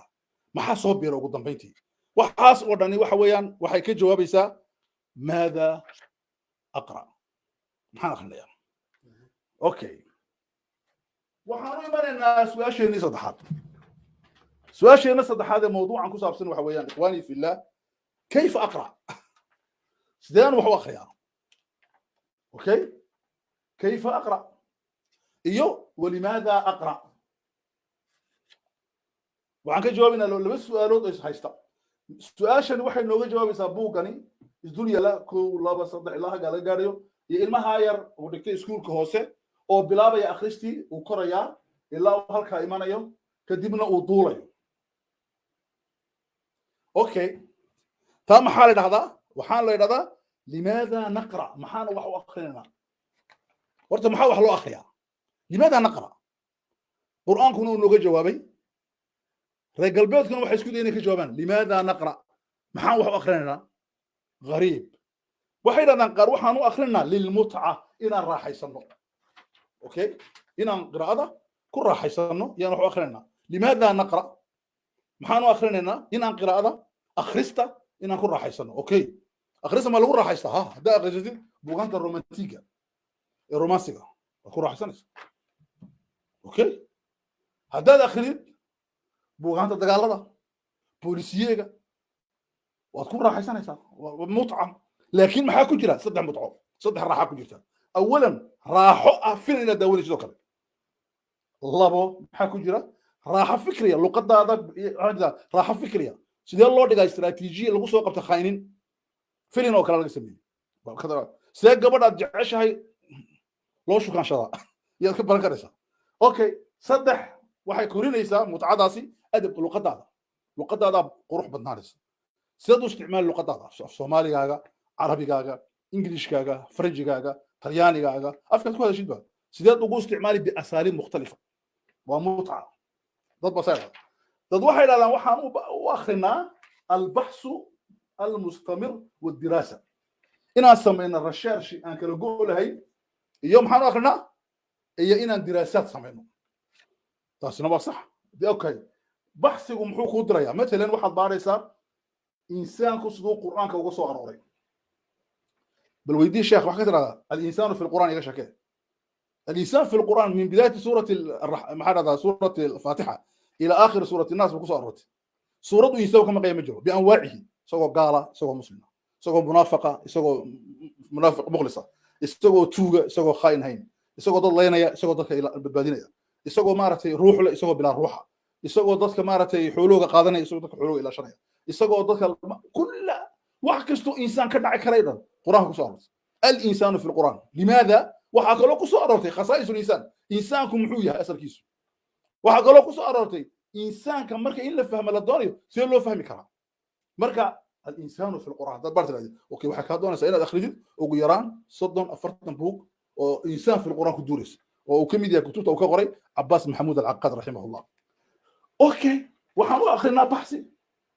B: maxaa soo biiro ugu dambeyntii waxaas oo dhani waxa weeyaan waxay ka jawaabaysaa maada aqra maxaan akhriyaa okay waxaan u imanaynaa su-aasheena saddexaad ee mawduucan ku saabsan waxa weeyaan ikhwaani fillah kayfa aqra sideen wax u akhriyaa okay kayfa aqra iyo walimaada aqra waxaan ka jawaabaynaa laba su'aalood oo is haysta su-aashani waxay nooga jawaabaysaa buugani isdul yala 1 2 3 ilaa haga la gaarayo iyo ilmaha yar oo dhigtay iskuulka hoose oo bilaabaya akhristii uu korayaa ilaa uu halkaa imanayo kadibna uu duulayo okay taa maxaa la dhahdaa waxaan la dhahdaa limaada naqra maxaan wax u akhrinaa horta maxaa wax loo akhriyaa limaada naqra qur'aankuna uu nooga jawaabay reer galbeedkuna waxay isku dayeen inay ka jawaabaan limaada naqra maxaan wax u akhrinaa غريب waxay dhahdaan qaar waxaan u akhrinaa lilmutca inaan raaxaysano okay inaan qiraa'ada ku raaxaysano yaan wax u akhrinaa limaada naqra maxaan u akhrinaa inaan qiraa'ada akhrista inaan ku raaxaysano okay akhrista ma lagu raaxaysta ha hadaa akhrisatid buugaanta romantiga ee romansiga ku raaxaysanaysa okay haddaad akhrid buugaanta dagaalada boolisiyeega waad ku raaxaysanaysaa mutca laakiin maxaa ku jira saddex raaxa ku jirta awalan raaxo ah fil inaad daawanaysid sidoo kale labo maxaa ku jira raaxo fikriya luqadaada raaxo fikriya sidee loo dhigaa istiraatiijiya lagu soo qabta khaynin filin oo kale laga sameeyey sidee gabadhaad jeceshahay loo shukaanshadaa yaad ka baran karaysaa okay saddex waxay korinaysaa mutcadaasi adabka luqadaada qurux badnaanaysa sidaad u isticmaali luqadaada af soomaaligaaga carabigaaga ingilishkaaga faranjigaaga talyaanigaaga afkaad ku hadashidba sideed ugu isticmaali biasaaliib mukhtalifa waa mutca dad basaa dad waxay dhahdaan waxaan u akhrinaa albaxsu almustamir waddiraasa inaan samayno rasheershi aan kala go' lahayn iyo maxaan u akhrinaa iyo inaan diraasaad samayno taasina waa sax okay baxsigu muxuu kuu dirayaa matalan waxaad baaraysaa insaanku siduu qur'aanka uga soo arooray bal weydii sheekh wax ka tirahdaa al-insaanu fi lqur'aan iga shakee al-insaan fi lqur'aan min bidaayati suurati maxaa dhahdaa suurati alfaatixa ila aakhiri suurati nnaas buu kusoo aroortay suuraddu insaan kama qeya ma jiro bianwaacihi isagoo gaala isagoo muslima isagoo munaafiqa isagoo munaafiq mukhlisa isagoo tuuga isagoo khaain hayn isagoo dad leynaya isagoo dadka badbaadinaya isagoo maaragtay ruux leh isagoo bilaa ruuxa isagoo dadka maaragtay xoolooga qaadanaya isagoo dadka xoolooga ilaashanaya isagoo dadka kulla wax kastoo insaan ka dhaci karay dhan quraanka ku soo arortay al-insaanu fi lqur'aan limaada waxaa kaloo ku soo arortay khasaa'isul insaan insaanku muxuu yahay asalkiisu waxaa kaloo ku soo arortay insaanka marka in la fahmo la doonayo sidee loo fahmi karaa marka al-insaanu fi lqur'aan dad bartay okay waxaa kaa doonaysaa inaad akhridid ugu yaraan 30-40 buug oo insaan fi lqur'aan ku duuraysa oo uu ka mid yahay kutubta uu ka qoray Cabbaas Maxamuud al-Caqad rahimahullah okay waxaan u akhrinaa baxsi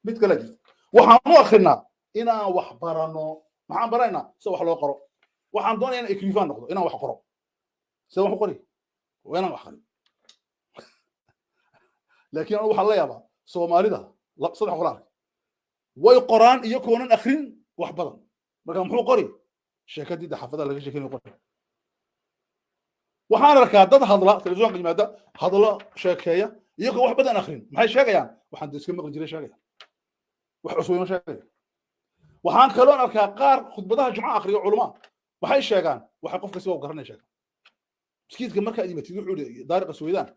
B: mid kala jirta waxaan u akhrinaa inaan wax barano maxaan baraynaa si wax loo qoro waxaan doonayaa inaan ekrifaan noqdo inaan wax qoro si wax qori waa inaan wax qoro laakiin anigu waxaan la yaabaa soomaalida saddex qolaan way qoraan iyo koonan akhrin wax badan marka muxuu qori sheekadii xaafadaha laga sheekaynayo qori waxaan arkaa dad hadla televisionka yimaada hadla sheekeeya iyagoo wax badan akhrin maxay sheegayaan waxaan iska maqli jiray sheegaya wax cusub ma sheegay waxaan kaloo arkaa qaar khudbadaha jumca akhriyo culimo waxay sheegaan waxa qofka si uu garanay sheega miskiidka marka ay yimaatid wuxuu leeyahay daariqa Suudaan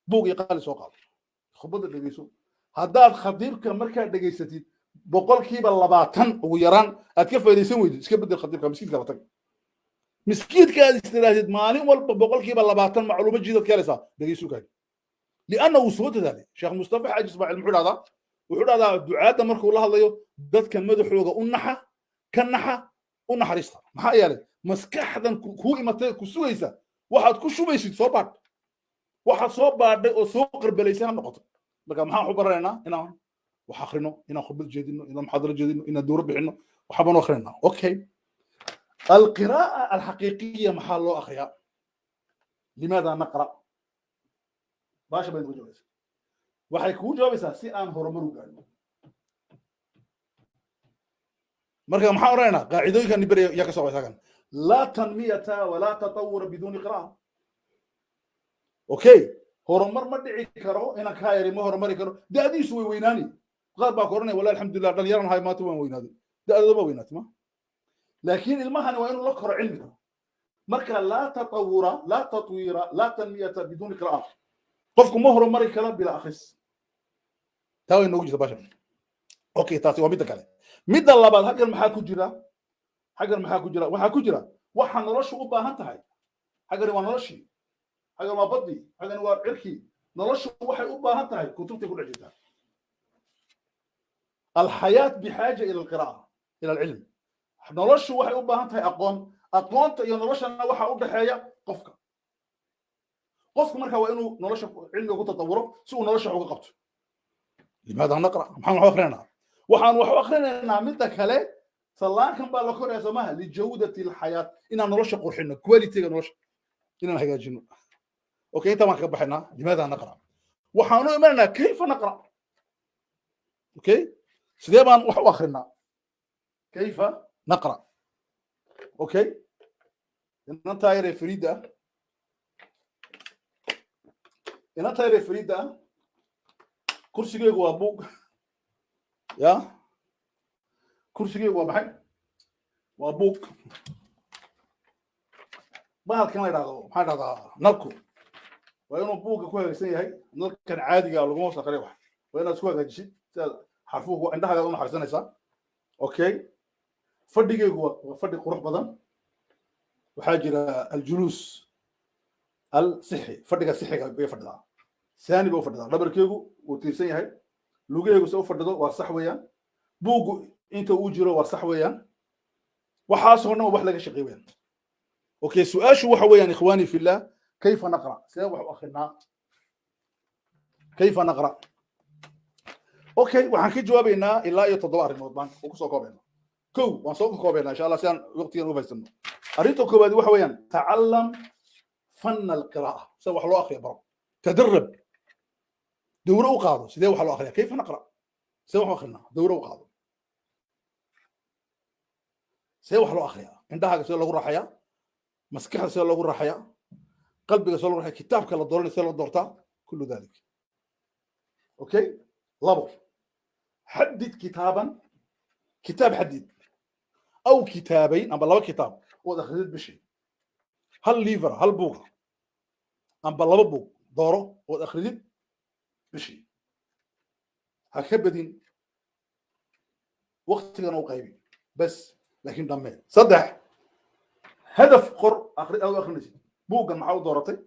B: buug iyo qaali soo qaado khudbada dhageyso haddaad khadiibka markaa dhageysatid boqolkiiba 20 ugu yaraan aad ka faa'iideysan weydid iska bedel khadiibka miskiidka la tag miskiidka aad istiraahid maalin walba boqolkiiba 20 macluumaad jidad ka helaysaa dhageyso kaaga لأنه سوت ذلك شيخ مصطفى حاج اسماعيل المحور هذا وحول هذا دعاء مركو الله هذا ذات كان مدحوغا النحا كالنحا ونحريستا maxaa yeelay maskaxdan ku imatay ku sugaysa waxaad ku shubaysid soo baad waxaad soo baadhay oo soo qarbalaysa noqoto marka maxaan u baraynaa inaan wax akhrino inaan khudbad jeedino inaan muxaadaro jeedino inaan dowr bixino waxaan u akhrinaa okay القراءة الحقيقية محل لو أخريها لماذا نقرأ باشا بين جوابس وحيكون جوابس سي أن هرمرو قال مركز محاورنا قاعدوي كان يبري يكسو ساكن لا تنمية ولا تطور بدون قراءة اوكي هرمر ما دعي كرو انا كايري ما هرمري كرو دادي سوي ويناني قال با كورني ولا الحمد لله دليران هاي ما تو وينادي دادي ما وينات ما لكن المهن وين لقر علمك مركز لا تطور لا تطوير لا تنمية بدون قراءة قفكم مهر مري كلام بلا أخص تاوي إنه وجد باشا أوكي تاسي وميتك عليه ميد الله بعد حق المحاكو جرا حق المحاكو جرا وحاكو جرا وحن نرش أوبا هنتهاي حق ما نرشي حق ما بدي حق نوار عركي نرش وحي أوبا هنتهاي كتب تقول عجيتها الحياة بحاجة إلى القراءة إلى العلم نرش وحي أوبا هنتهاي أقوم ينرش أنا وحي أوبا حياة قفك قفك مركا وإنه نرش علمي وتطوره سوء نرش وقا قبط لماذا نقرأ؟ محمد أخرنا وحن أخرنا مدك هلا صلاة كم بالكور يا سماها لجودة الحياة إن نرش قرحنا كواليتي نرش إن نحكي جنو أوكي أنت ما كبحنا لماذا نقرأ؟ وحن إيماننا كيف نقرأ؟ أوكي سليمان وأخرنا كيف نقرأ؟ أوكي إن تاير فريدة إن تاير فريدة كرسي جوا بوك يا كرسي جوا بحي وابوك ما كان هذا نلكو وينو بوك كويس هي نلك كان عادي قالوا ما وصل قريب وين اسكو هذا الشيء حرفوه عندها هذا ما حرسنيسا اوكي فدي جوا فدي قروح بدن وحاجه الجلوس الصحي فدي الصحي بيفدها ثاني بيفدها دبركيغو وتيسن yahay lugeeygu soo fadhido waa sax weeyaan buugu inta uu jiro waa sax weeyaan waxa soo wax laga shaqeeyeen okay su'aashu waxa weeyaan ikhwani fillah kayfa naqra sidee wax u akhrina kayfa naqra okay waxaan ka jawaabaynaa ilaa iyo 7 arimood baan ku soo koobayna kow waan soo koobaynaa insha Allah si aan waqtigan u faysano arinta koobaad waxa weeyaan ta'allam fan al-qira'a sidee wax loo akhriyo baro تدرب دورة وقاضي سيدي وحلو أخريها كيف نقرأ سيدي وحلو أخرنا دورة وقاضي سيدي وحلو أخريها عندها سيدي لغو راحيا مسكحة سيدي لغو راحيا قلبك سيدي لغو راحيا كتابك للدورة سيدي لغو كل ذلك أوكي لابو حدد كتابا كتاب حدد أو كتابين أم بالله كتاب ودخلت بشيء هل ليفر هل بوغ أم بالله بوغ دورو والاخرين بشي هكبدين وقت كانوا قايبين بس لكن ضمين صدح هدف قر اخر او اخر نسي بوقا معه دورتي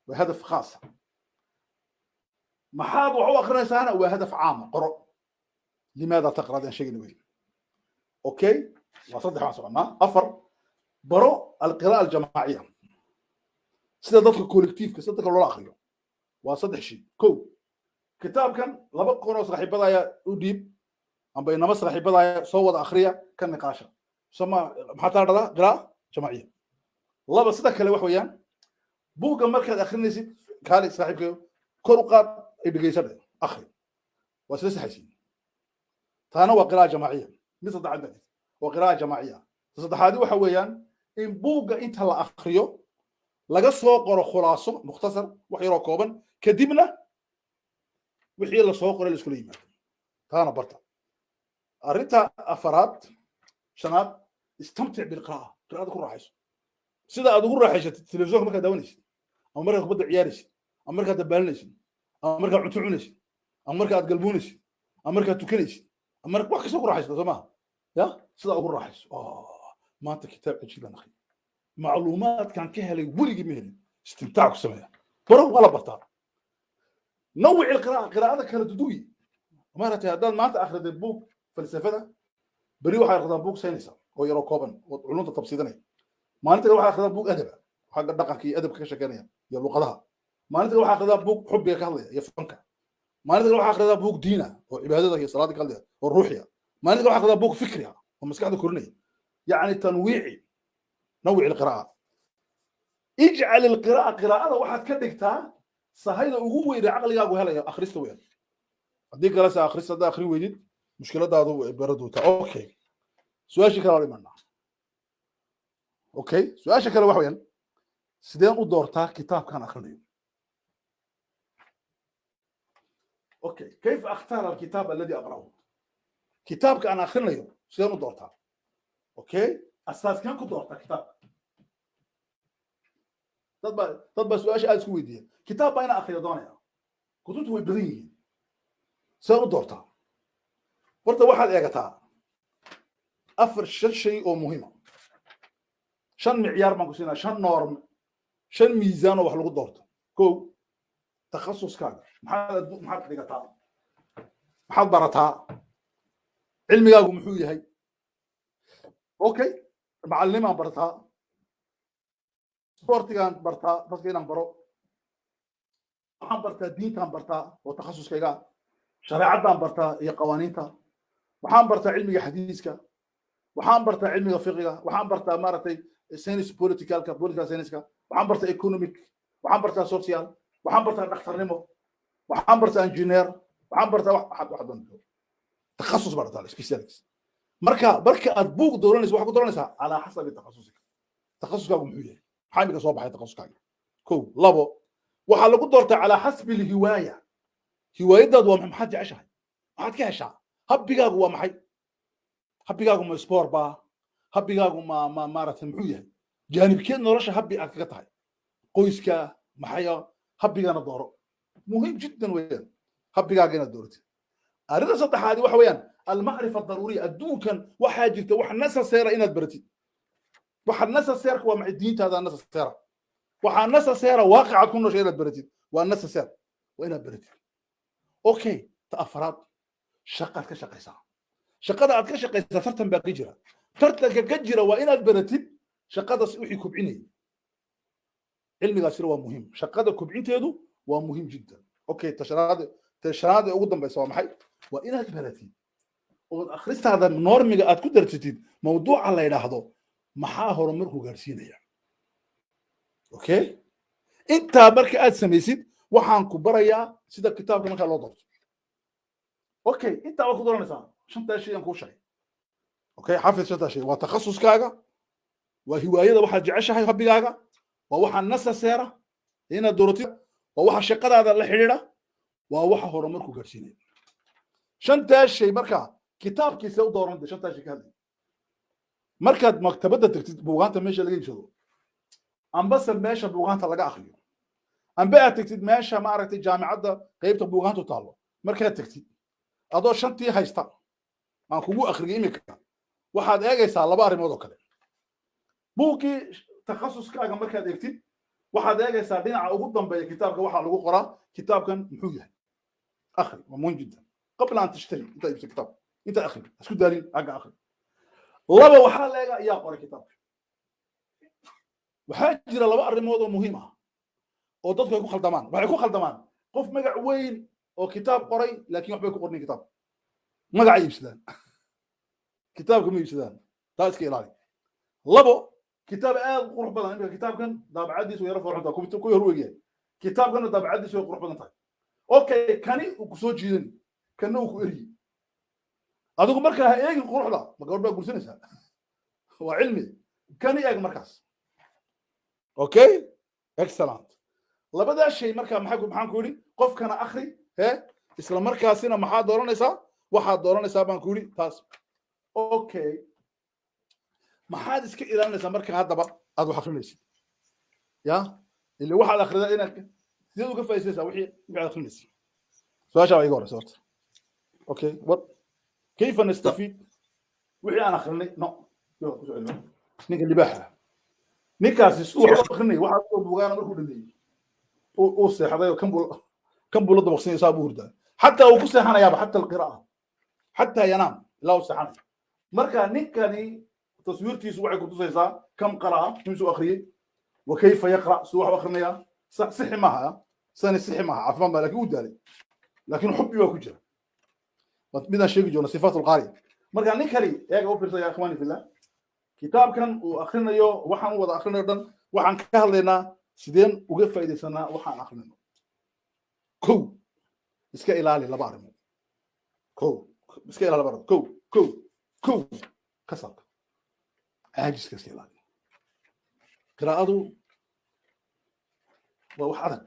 B: وهدف خاص محاض وحو اخر سنه وهدف عام قر لماذا تقرا هذا الشيء نويل اوكي وصدح مع سؤالنا افر برو القراءه الجماعيه سيده ضدك كولكتيف كسدك لولا اخريو وصدح شيء كو كتاب كان لبا قرو صاحبدا وديب ام بينما صاحبدا سو ودا اخريا كان نقاشا سما maxaa dhada qiraa'ة جماعية laba sida kale wax weeyaan buuga markaad akhrinaysid kaali saaxiibkeeyo kor u qaad ay dhageysadeen akhri waa sida saxaysiin taana waa qiraa'ة جماعية mid saddexaad baa waa qiraa'ة جماعية saddexaadi waxa weeyaan in buuga inta la akhriyo laga soo qoro khulaaso mukhtasar wax yar oo kooban kadibna wixii la soo qoray la isku yimaado taana barta arinta afaraad shanaad istamtic bilqira'a qiraa'ada ku raaxayso sida aad ugu raaxaysato telefishinka markaad daawanaysid ama markaad kubadda ciyaaraysid ama markaad dabaalanaysid ama markaad cunto cunaysid ama markaad galbuunaysid ama markaad tukanaysid ama markaad wax kasta ku raaxaysato soo maaha ya sida ugu raaxayso maanta kitaab cajiib aan akhriyo macluumaadkan ka helay weligii ma helin istimtaac ku sameeya baro wala bartaa نوع القراءة قراءة كانت تدوي مرة هذا ما أنت أخذ البوك فلسفة بري واحد أخذ بوك ساينسا أو يرو كوبن وعلوم التبسيطية ما أنت واحد أخذ بوك أدب حق دقة كي أدب كشكانية يلو قضاها ما أنت واحد أخذ بوك حب يكالية يفهمك ما أنت واحد أخذ بوك دينة وعبادتك هي صلاة كالية والروحية ما أنت واحد أخذ بوك فكرية ومسكحة كورنية يعني تنويعي نوع القراءة اجعل القراءة قراءة واحد كدكتها سهيل ugu weyn aqligaagu helaya akhrista weyn hadii kala sa akhrista da akhri weydid mushkiladaadu baradu ta okay su'aasha kale wali manna okay su'aasha kale wax weyn sideen u doortaa kitaabkan akhrinayo okay كيف اختار الكتاب الذي اقراه كتابك انا akhrinayo sideen u doortaa okay asaas kan ku doortaa kitaab طب سؤال aad isku weydiiyay kitaab baa ina akhriyo doonaya kutubtu way badan yihiin soo u doortaa horta waxaad eegataa afar shay oo muhiim ah shan micyaar baan ku siinaa shan norm shan miisaan oo wax lagu doorto ko takhasuskaaga maxaad dhigataa maxaad barataa cilmigaagu muxuu yahay okay macallimaan barataa sportigan bartaa dadka inaan baro waxaan bartaa diintaan bartaa oo takhasuskayga shareecadaan bartaa iyo qawaaniinta waxaan bartaa cilmiga xadiiska waxaan bartaa cilmiga fiqiga waxaan bartaa maaragtay science political science-ka waxaan bartaa economic waxaan bartaa social waxaan bartaa dhakhtarnimo waxaan bartaa engineer waxaan bartaa wax takhasus bartaa specialist marka aad buug dooranayso waxaad ku dooranaysaa calaa xasabi takhasusika takhasuskaagu muxuu yahay حامل صوب تخصصك كو لابو waxa lagu doortaa على حسب الهوايه هوايتك waa maxay jeceshahay maxaad ka heshaa habbigaagu waa maxay habbigaagu ma sport ba habbigaagu ma marathon muxuu yahay jaanibkeed nolosha habbi aad kaga tahay qoyska maxay habbigana dooro muhiim jiddan weeyaan habbigaaga inaad dooratid arrinta saddexaad waxa weeyaan المعرفه الضروريه adduunkan waxa jirta wax necessary inaad baratid waxa necessary waa ma diintaada necessary waxa necessary waaqicad ku nooshay inaad baratid waa necessary waa inaad baratid okay ta afraad shaqaad ka shaqaysaa shaqada aad ka shaqaysaa tartan baa jira tartanka ka jira waa inaad baratid shaqadaas wixii kubcinay cilmigaas waa muhiim shaqada kubcinteedu waa muhiim jiddan okay tasharaad ugu dambaysa waa maxay waa inaad baratid oo akhristaada normiga aad ku dartid mawduuca la yiraahdo maxaa horumarku gaarsiinaya okay inta marka aad samaysid waxaan ku barayaa sida kitaabka marka loo doorto okay inta waad ku dooranaysaa shanta shay aan ku sheegay okay xafid shanta shay waa takhasuskaaga waa hiwaayada waxa jeceshahay habbigaaga waa waxa necessary inaad dooratid waa waxa shaqadaada la xiriira waa waxa horumarku gaarsiinaya shanta shay marka kitaabkiisa u dooran shanta shay ka hadlay markaad maktabada tagtid buugaanta meesha laga iibsado ambasa meesha buugaanta laga akhriyo أم بقى تكتب ماشي ما عرفت الجامعة قيبت بوغان تطالو مركز تكتب أدو شنتي هايستا ما كوبو أخرجي مكان واحد أجي سال باري موضوع كده بوكي تخصص كاغا مركز تكتب واحد أجي سال دين على قدام بكتاب واحد لو قرأ كتاب كان محوجه أخري مهم جدا قبل أن تشتري أنت جبت كتاب أنت أخري أسكت دارين أجا أخري لبا وحال لا يا قرأ كتاب وحاجة لبا الموضوع مهمة oo dadku ay ku khaldamaan waxay ku khaldamaan qof magac weyn oo kitaab qoray laakiin wax bay ku qornay kitaab magac iibsadaan kitaabka ma iibsadaan taa iska ilaali labo kitaab aad qurux badan inta kitaabkan daabacadiisu yara farxada ku yar weeyay kitaabkan daabacadiisu way qurux badan tahay okay kani uu ku soo jiidan kana uu ku eriyi adigu markaa ha eegin quruxda ma gabadh baa gursanaysaa waa cilmi kani eeg markaas okay excellent labadaa shay markaa maxaan ku yidhi qofkana akhri isla markaasina maxaa dooranaysaa waxaad dooranaysaa baan ku yidhi taas okay maxaad iska ilaalinaysaa markaa haddaba aad wax akhrinaysid ya ile waxaad akhridaa inaad sideed uga faa'iidaysaa wixii aad akhrinaysid su-aashaa waa iga horeysa horta okay what kayfa nastafiid wixii aan akhrinay no ninka libaaxa ninkaasi wax akhrinay waxaad soo buugaana markuu dhameeyey او سيحداي كم بولد بقسين صابو هردا حتى او كسيحنا يابا حتى القراءه حتى ينام لا سيحنا marka ninkani taswiirtiisu waxay ku tusaysaa kam qara inuu akhriyo وكيف يقرا سو wax akhrinaya صحي maaha sani صحي maaha afan ba laakiin u daalay laakiin xubbi waa ku jira midna sheegi joona sifaat al-qari marka ninkani eega u fiirsay akhwani fillah kitaabkan uu akhrinayo waxaan wada akhrinayo dhan waxaan ka hadlaynaa sideen uga faa'iideysanaa waxaan akhrino kow iska ilaali laba arrimood kow iska ilaali laba arrimood kow kasabka caajiska iska ilaali qiraa'adu waa wax adag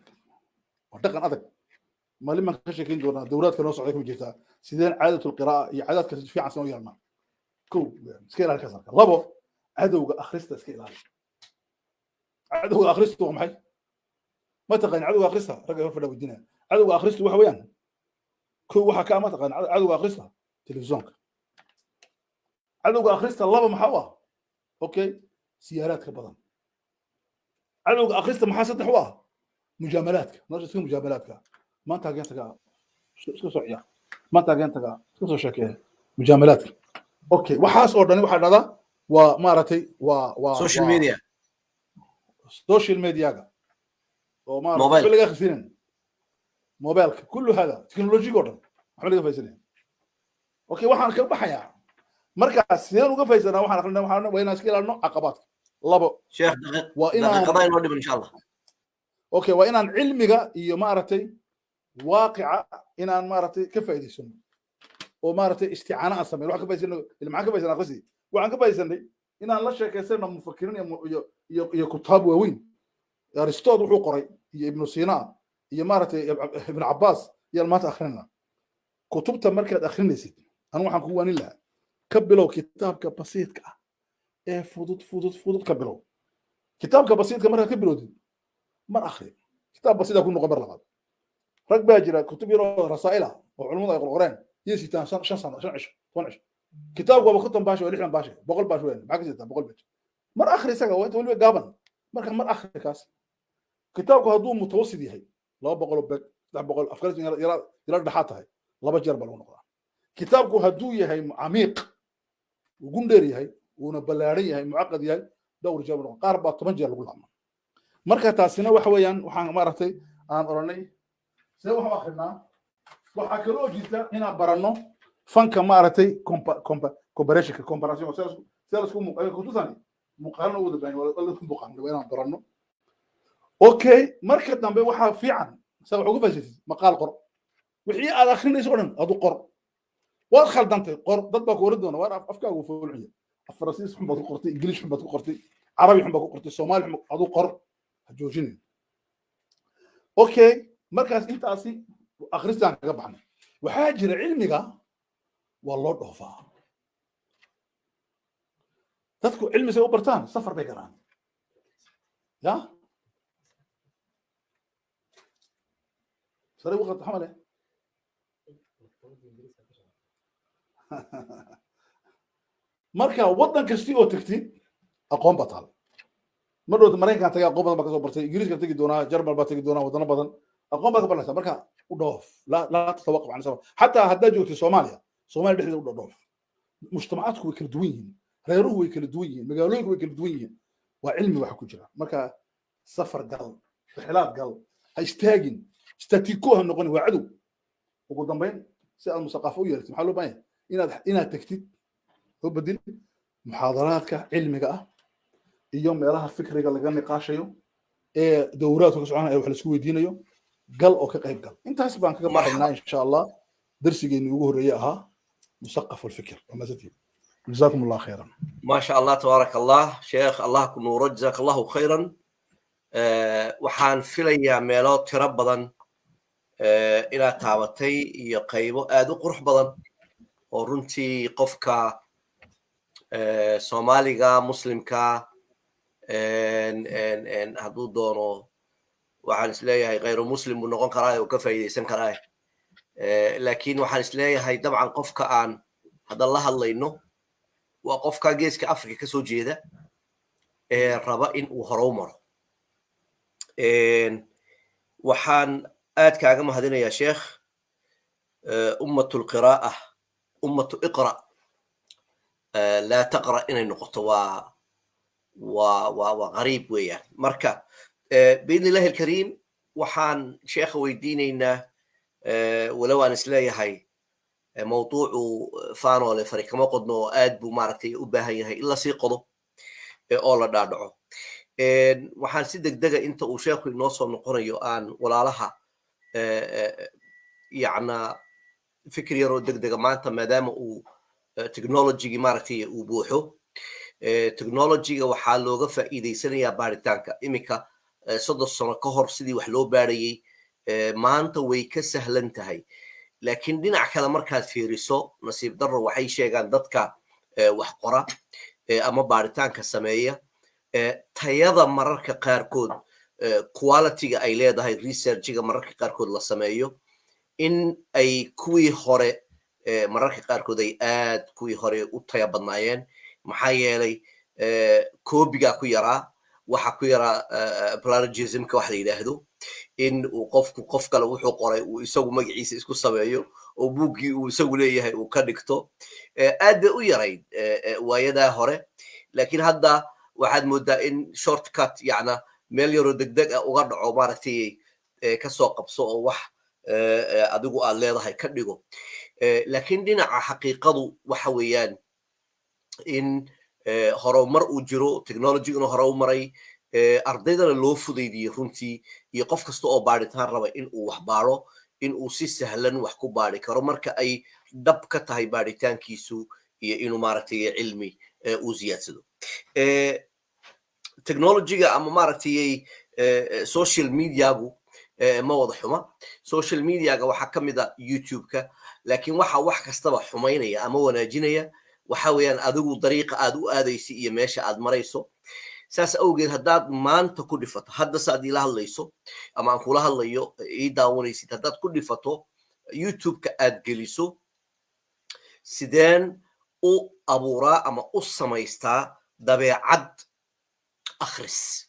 B: waa dhaqan adag maalin baan ka sheekeyn doonaa dowlaadka noo socday kuma jirtaa sideen caadatu lqiraa'a iyo caadaadka si fiican soo yeelnaa kow iska ilaali kasabka labo cadowga akhrista iska ilaali عدو أخرسته ومحي ما تقن عدو أخرسها رجع في الودينا عدو أخرسته وحويان كل واحد كان ما تقن عدو أخرسها تلفزيون عدو أخرسته الله محوا أوكي سيارات كبدان عدو أخرسته محاسد حواها مجاملاتك نرجع تكون مجاملاتك ما أنت جنتك شو صعيا ما أنت جنتك شو شكله مجاملاتك أوكي وحاس أردني واحد هذا ومارتي
A: سوشيال ميديا
B: السوشيال ميديا وما
A: موبايل
B: كل اللي خسرين موبايلك كله هذا تكنولوجي قدر محمد اللي فايزين اوكي waxaan ka baxayaa markaas sideen uga faa'iideynaa waxaan aqrinaa waxaan wayna iska ilaalino caqabaadka labo
A: sheekh daqiiqadayn oo dhiman insha Allah
B: اوكي waa inaan cilmiga iyo maaragtay waaqica inaan maaragtay ka faa'iideysano oo maaragtay isticaana aan sameeyo wax ka faa'iideysano ilmaha ka faa'iideysana qasi waxaan ka faa'iideysanay inaan la sheekaysano mufakkiriin iyo kutaab waaweyn aristotle wuxuu qoray iyo ibn sina iyo maaragtay ibn abbas iyo maanta akhrina kutubta markaad akhrinaysid anu waxaan ku waanin lahaa ka bilow kitaabka basiidka ah ee fudud ka bilow kitaabka basiidka markaad ka bilowdid mar akhri kitaab basiida ku noqon mar labaad rag baa jira kutub yaro rasaa'ila oo culimadu ay qorqoreen yesitaan 5 sano 5 كتاب هو بخطهم باشا ولا إحنا باشا بقول باشا وين معك زيت بقول باشا مر آخر سجى وأنت ولي جابن مر آخر كاس كتاب هذو متوسط هي لا بقول بك لا بقول أفكار يرى دحاتها لا بجرب لون قرآن كتاب هذو هي عميق وجندري هي ونبلاري هي معقد هي دور جاب قارب طبنجة لقول عم مركز تاسنا وحويان وحنا مرتي أنا أراني سوى آخرنا وحكروا جدا هنا برانو فانك مارتي كومباريشن كومباراسيون سيرس كنتو ثاني مقارنه ودا بين ولا بقان وين برانو اوكي marka dambe waxa fiican sax ugu faasitay maqaal qor wixii aad akhrinayso dhan adu qor waad khaldantay qor dad baa ku oran doona war afkaagu fuulciyo afrasiis xun baad ku qortay ingiliish xun baad ku qortay carabi xun baad ku qortay soomaali xun adu qor ha joojinin okay markaas intaasi akhristaan kaga baxnay waxa jira cilmiga والله ضعفا تذكر علم سوى برتان سفر بيقران يا سري وقت حمله marka wadan kasta oo tagtid aqoon batal marwada Mareykanka tagay aqoon badan ba ka soo bartay Ingiriiska tagi doona Jarmal ba tagi doona wadano badan aqoon ba ka baranaysa marka u dhoof la tatawaqaf aan sabab hatta hadda joogto Soomaaliya dhexdeeda u dhoof mujtamacaadku way kala duwan yihiin reeruhu way kala duwan yihiin magaalooyinku way kala duwan yihiin waa cilmi wax ku jira marka safar gal rihlaad gal ha istaagin statiko ha noqon waa cadow ugu dambeyn si aad musaqafo u yeeltid maxaa loo baahan yahay inaad tagtid oo bedel muxaadaraadka cilmiga ah iyo meelaha fikriga laga niqaashayo ee dowraadka ka soconaya wax la isku weydiinayo gal oo ka qayb gal intaas baan kaga baxaynaa insha Allah darsigeeni ugu horeeyay ahaa مثقف الفكر ومزيد جزاكم الله خيرا
A: ما شاء الله تبارك الله شيخ الله كنور جزاك الله خيرا waxaan filayaa meelo tiro badan inaad taabatay iyo qaybo aad u qurux badan oo runtii qofka Soomaaliga muslimka hadduu doono waxaan isleeyahay غير muslim buu noqon karaa oo ka faa'iideysan karaa laakiin waxaan isleeyahay dabcan qofka aan hadda la hadlayno waa qofka geeska Afrika ka soo jeeda raba in uu hore u maro waxaan aad kaaga mahadinayaa sheekh ummatul qiraa'ah ummatu iqra la taqra inay noqoto waa qariib weeyaan marka biidnillahi alkariim waxaan sheekha weydiinaynaa ولو أنا سلاي هاي موضوع فانو لفريق ما قدنا آد بمارتي وبهاي هاي إلا سيقضوا أولا دادعو وحان سيدك دقا انت وشيخي نوصل نقرن يوان ولا لها يعني فكري يرو دقا ما انت مادام تكنولوجي مارتي وبوحو تكنولوجي وحال لوغا فايدي سنيا بارتانكا إميكا صدر السنة كهر سيدي وحلو باريي maanta way ka sahlan tahay laakiin dhinac kale markaad fiiriso nasiib darro waxay sheegaan dadka wax qora ama baaritaanka sameeya tayada mararka qaarkood quality-ga ay leedahay research-ga mararka qaarkood la sameeyo in ay kuwii hore mararka qaarkood ay aad kuwii hore u taya badnaayeen maxaa yeelay koobiga ku yaraa waxa ku yaraa plagiarism-ka wax la yiraahdo in uu qof kale wuxuu qoray uu isagu magaciisa isku sameeyo oo buuggii uu isagu leeyahay uu ka dhigto aad u yarayd waayadaa hore laakiin hadda waxaad moodaa in shortcut yacna meel yaroo degdeg ah uga dhaco maaragtay ka soo qabso oo wax adigu aad leedahay ka dhigo laakiin dhinaca xaqiiqadu waxa weeyaan in horumar uu jiro technology-guna hore u maray ardaydana loo fudaydiyo runtii iyo qof kasta oo baaritaan raba in uu wax baaro in uu si sahlan wax ku baari karo marka ay dhab ka tahay baaritaankiisu iyo inuu maaragtay cilmi uu ziyaadsado technology-ga ama maaragtay social media-gu ma wada xuma social media-ga waxaa ka mid ah YouTube-ka laakiin waxa wax kastaba xumaynaya ama wanaajinaya waxa weeyaan adigu dariiqa aad u aadayso iyo meesha aad marayso saas awgeed haddaad maanta ku dhifato hadda saad ila hadlayso ama aan kula hadlayo ii daawanaysid haddaad ku dhifato YouTube-ka aad geliso sideen u abuuraa ama u samaystaa dabeecad akhris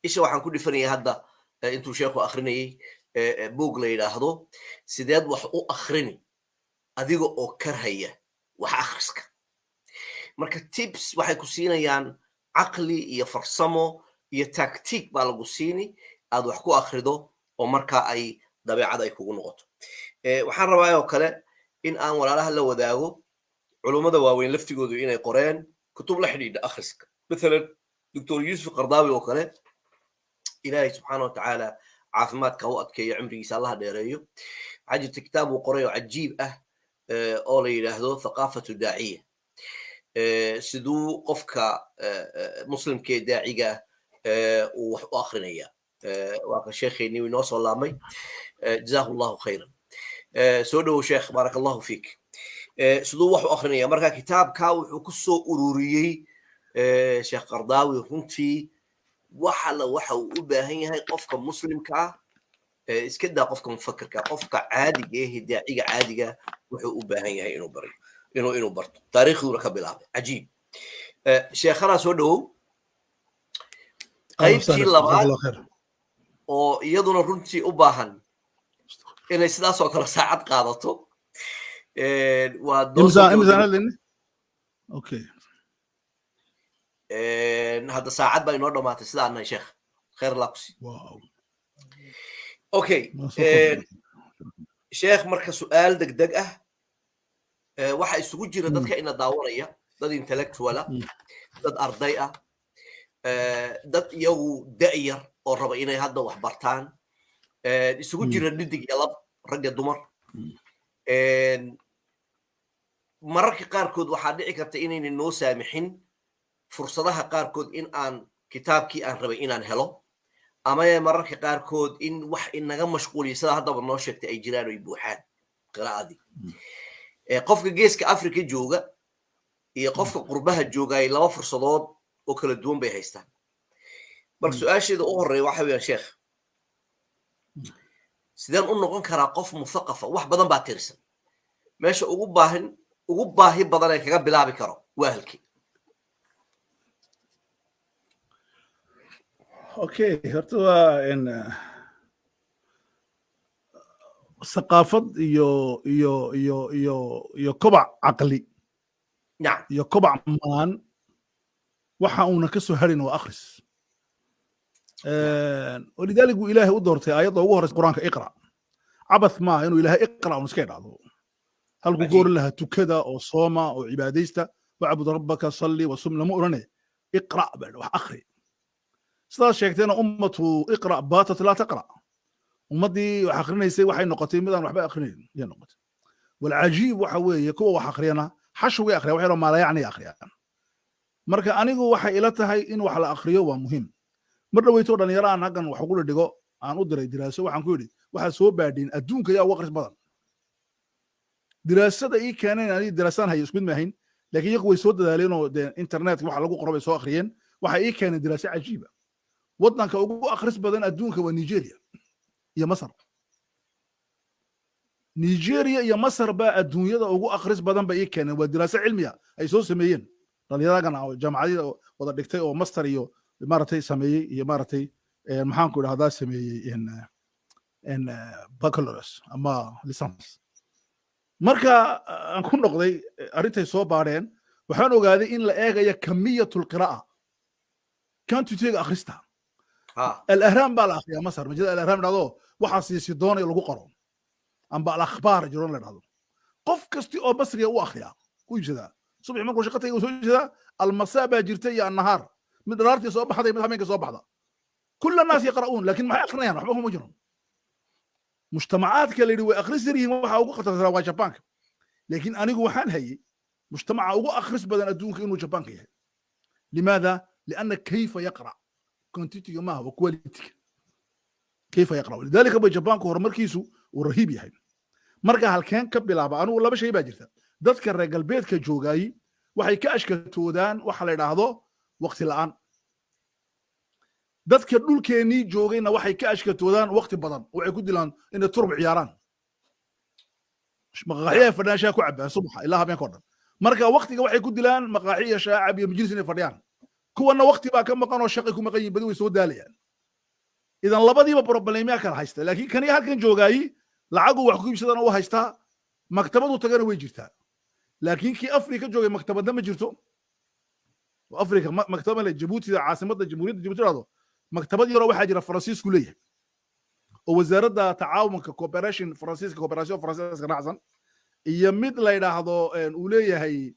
A: isha waxaan ku dhifanaya hadda intuu sheekhu akhrinayay buug la yidhaahdo sideed wax u akhrini adiga oo karhaya wax akhriska marka tips waxay ku siinayaan caqli iyo farsamo iyo tactic baa lagu siini aad wax ku akhrido oo marka ay dabeecad ay kugu noqoto waxaan rabaa oo kale in aan walaalaha la wadaago culumada waaweyn laftigoodu inay qoreen kutub la xidhiidha akhriska مثلا دكتور يوسف القرضاوي oo kale ilaahay subxaanahu wa tacaala caafimaadka u adkeeyo cimrigiisa allaha dheereeyo waxaa jirta kitaab uu qoray oo cajiib ah oo la yidhaahdo thaqaafatu daaciya siduu qofka muslimkee daaciga uu wax u akrinaya waa ka sheekheennii inoo soo laabmay jazaahu allahu khayran soo dhowow sheekh baaraka allahu fiik siduu wax u akrinaya marka kitaabka wuxuu ku soo ururiyey sheekh qardaawi runtii waxa uu u baahan yahay qofka muslimka ah iska daa qofka mufakirka qofka caadiga ee daaciga caadiga wuxuu u baahan yahay inuu baro inuu barto taariikhduna ka bilaabay cajiib sheekhana soo dhawow qaybtii labaad oo iyaduna runtii u baahan inay sidaas oo kale saacad qaadato waa
B: okay
A: hadda saacad baa inoo dhammaatay sidaana sheekh khayr laabsi okay sheekh marka su'aal degdeg ah waxa isugu jira dadka ina daawanaya dad intellectual ah dad arday ah dad iyagu da'yar oo raba inay hadda wax bartaan isugu jira dhidig iyo lab rag iyo dumar mararka qaarkood waxaa dhici karta inayna noo saamixin fursadaha qaarkood in aan kitaabkii aan rabay inaan helo ama mararka qaarkood in wax inaga mashquuliyo sida haddaba noo sheegtay ay jiraan oo ay buuxaan qiraa'adii qofka geeska afrika jooga iyo qofka qurbaha jooga ay laba fursadood oo kala duwan bay haystaan marka su-aasheeda u horeeya waxa weeyaan sheekh sideen u noqon karaa qof muthaqafa wax badan baa tirsan meesha ugu baahi badan ee kaga bilaabi karo waa halkii
B: okay horta waa in ثقافة iyo kobac caqli iyo kobac maan waxa uuna ka soo harin waa akhris ولذلك إلهي ودورتي آيات ugu horeysa quraanka iqra cabath ma inuu ilaahay iqra uu iska dhacdo halku goor laha tukada oo sooma oo cibaadeysta wa'bud rabbaka salli wa sum lama orane iqra baa wax akhri sidaas sheegtayna ummatu iqra baatat la taqra ummadii wax akhrineysay waxay noqotay midaan waxba akhrineyn iyo noqotay wal ajiib waxa weeye kuwa wax akhriyana xashowga akhriya waxay ma la yaani akhriyaan marka anigu waxay ila tahay in wax la akhriyo waa muhiim mar dhaweyto dhalinyaraan hagan wax ugu dhigo aan u diray diraaso waxaan ku yiri waxa soo baadhin adduunka yaa waqris badan diraasada ay keeneen ani diraasan hay isku mid maahin laakiin iyagu way soo dadaaleen oo internet waxa lagu qoray soo akhriyeen waxa ay keeneen diraaso cajiiba wadanka ugu akhris badan adduunka waa Nigeria iyo Masar Nigeria iyo Masar baa adduunyada ugu akhris badan bay keeneen waa diraaso cilmiya ay soo sameeyeen dhalinyarada oo jaamacadda wada dhigtay oo master iyo maartay sameeyay iyo maartay maxaan ku idhaahdaa sameeyay in baccalaureate ama licence marka aan ku noqday arintay soo baareen waxaan ogaaday in la eegayo kamiyatul qira'a quantity akhrista al-ahram baa la akhriyaa Masar majida al-ahram dhado waxa si doonay lagu qoro amba al-akhbaar jiroon la dhado qof kasti oo Masriga u akhriya ku yimsada subax markuu shaqada uu soo jeeda al-masaba jirtay iyo an-nahar mid dharartii soo baxday mid habeenka soo baxda كل الناس يقرؤون لكن ما يقرأون وحبهم مجرم مجتمعات كاللي هو أخرس ريهم وحا أوقو قطر ترى جابانك لكن أنا هو حان هي مجتمع أوقو أخرس بدن أدون كأنه جابانك هي. لماذا؟ لأن كيف يقرأ كونتيتي ما هو كواليتي كيف يقرأ ولذلك أبو جابانك هو مركيسو ورهيب يحين مركا هالكان كبلابا أنا والله بشي باجرتا تذكر رجال بيت كجوجاي وحي كأشكتودان وحلا يراهدو وقت الآن dadka dhulkeenii joogayna waxay ka ashkatoodaan waqti badan waxay ku dilaan in turb ciyaaraan maqaaxiya fadhiya ku cabaan subaxa ilaa habeen koodan marka waqtiga waxay ku dilaan maqaaxiya shaacab iyo majlis inay fadhiyaan kuwana waqti baa ka maqan oo shaqo ku maqan yihiin badi way soo daalayaan idan labadiiba problemiya kala haysta laakiin kan halkan joogay lacagu wax ku iibsadana uu haystaa maktabadu tagana way jirtaa laakiin kii Afrika joogay maktabada ma jirto Afrika maktabada Djibouti caasimadda jamhuuriyadda Djibouti raado مكتبات يرى واحد يرى فرنسيس كلية ووزارة تعاون كوبريشن فرنسيس كوبراسيون فرنسيس كنعزن يمد لا يلاحظوا أولية هي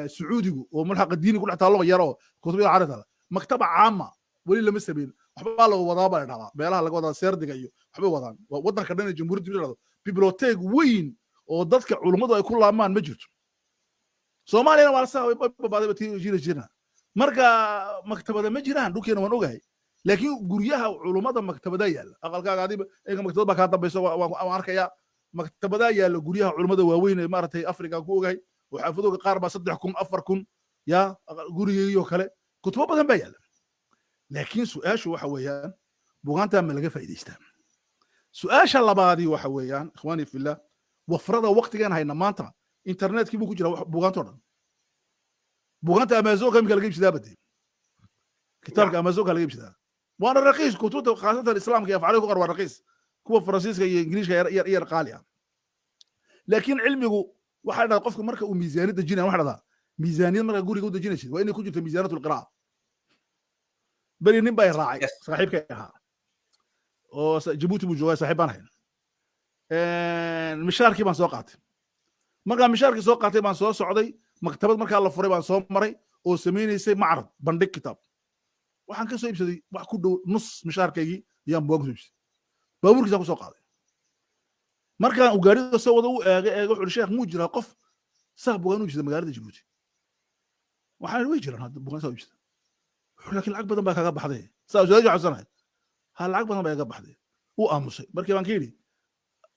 B: سعودي وملحق الدين كل حتى الله يرى كتب العرض هذا مكتبة عامة ولي لم يستبين حبالة وضابة هذا بيلا لقوا هذا سير دقيقة حبي وضان وضنا كردنا الجمهورية تبي بيبلوتيك وين وضدك علماء يكون لامان مجد سوماليا ولا سا بعد بتيجي جينا marka maktabada ma jiraan dhulkeena waan ogahay laakiin guryaha culumada maktabada yaala aqalkaaga adiba eega maktabada ka dambayso waan arkaya maktabada yaala guryaha culumada waaweyn ee maartay Afrika ku ogahay oo xaafadooda qaar ba 3,000 4,000 ya gurigeeyo kale kutubo badan baa yaala laakiin su'aashu waxa weeyaan buugaanta ma laga faa'iideystaa su-aasha labaadii waxa weeyaan ikhwaani fillah wafrada waqtigan hayna maanta internetkii buu ku jira buugaantoo dhan buugaanta amazonka imika laga ibsadaa bade kitaabka amazonka laga ibsadaa waana raqiis kutubta khaasatan islaamka iyo afcaalihi ku qor waa raqiis kuwa faransiiska iyo ingiriiska yar qaali ah laakiin cilmigu waxaa dhahdaa qofka marka uu miisaaniyad dejinaya waxa dhahdaa miisaaniyad marka guriga u dejinaysid waa inay ku jirto miisaaniyatu lqiraa'a beri nin baa raacay saaxiibkay ahaa oo jabuuti buu joogaa saaxiib baan ahayn mishaarkii baan soo qaatay markaa mishaarkii soo qaatay baan soo socday maktabad markaa la furay baan soo maray oo samaynaysay macrad bandhig kitaab waxaan ka soo iibsaday wax ku dhow nus mishaarkaygii ayaan buugaan kusoo iibsaday baabuurkiisaan kusoo qaaday markaan uu gaarida soo wada u eegay wuxuu sheekh muu jiraa qof saa buugaan u iibsada magaalada jabuuti waxaan way jiraan hadda buugaan saa u iibsada laakiin lacag badan baa kaga baxday saa su-aasha codsanahay ha lacag badan baa kaga baxday uu aamusay markii baan ka yidhi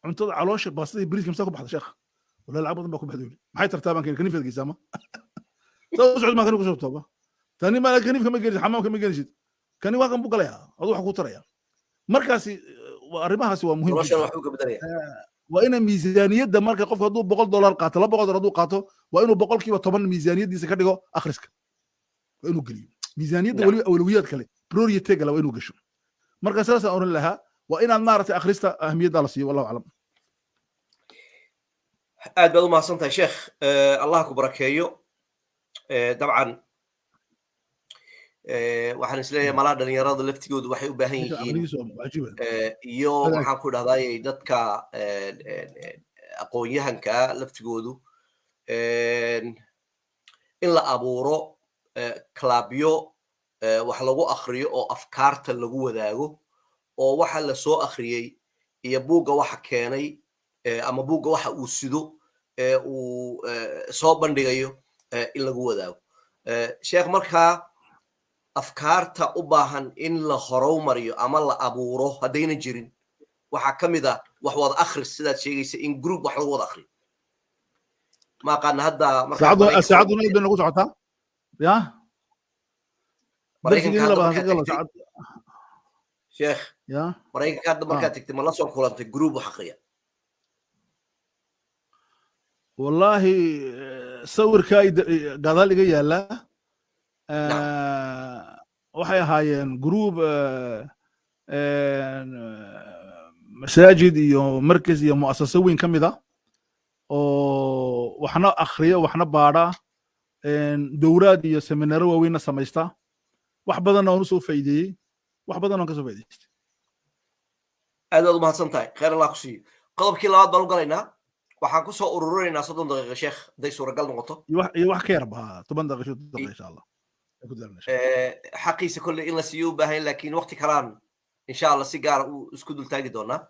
B: cuntada caloosha baastadii bariiska masaa ku baxda sheekh wala lacag badan baa ku baxday maxay tartaa baan ka yidhi kaniifeed geysaama saa u socod maan kaniif kusoo tooba tani ma kaniif kama gelisid xamaam kama gelisid kani waa kan buu galayaa aduu wax ku taraya markaasi arrimahaasi waa muhiim waa ina miisaaniyadda marka qofku hadduu $100 qaato $200 hadduu qaato waa inuu 10% miisaaniyaddiisa ka dhigo akhriska waa inuu geliyo miisaaniyadda weliba awlawiyaad kale priority kale waa inuu gasho marka saasaan oran lahaa waa inaad maaragtay akhrista ahmiyadda la siiyo wallahu aclam
A: aad baad u mahadsantahay sheekh allah ku barakeeyo dabcan waxaan isleeyahay malaha dhalinyarada laftigoodu waxay u baahan yihiin iyo waxaan ku dhahdaayay dadka aqoon-yahanka laftigoodu in la abuuro clubyo wax lagu akhriyo oo afkaarta lagu wadaago oo waxa la soo akhriyey iyo buugga waxa keenay ama buugga waxa uu sido uu soo bandhigayo in lagu wadaago sheekh markaa afkaarta u baahan in la horumariyo ama la abuuro haddayna jirin waxaa ka mid ah wax wada akhris sidaad sheegaysa in group wax lagu wada akhriyo ma aqaana hadda
B: saacaduna idin nagu socotaa ya
A: sheekh maraykanka hadda markaad tagtay ma la soo kulantay group wax akhriya
B: wallahi sawirka gadaal iga yaala waxay ahaayeen group masaajid iyo markaz iyo mu'asasa weyn ka mid ah oo waxna akhriya waxna baadha dowraad iyo seminaaro waaweynna samaysta wax badanna waan u soo faa'iideeyey wax badan waan ka soo faa'iidaystay
A: aad baad u mahadsan tahay khayr allah ku siiyo qodobkii labaad baan u galaynaa waxaan ku soo ururinaynaa 30 daqiiqo sheekh hadday suuragal noqoto
B: iyo wax ka yarba 10 daqiiqo insha allah
A: xaqiisa kolley in la siiyo u baahan laakiin waqti kalaan insha allah si gaara uu isku dul taagi doonaa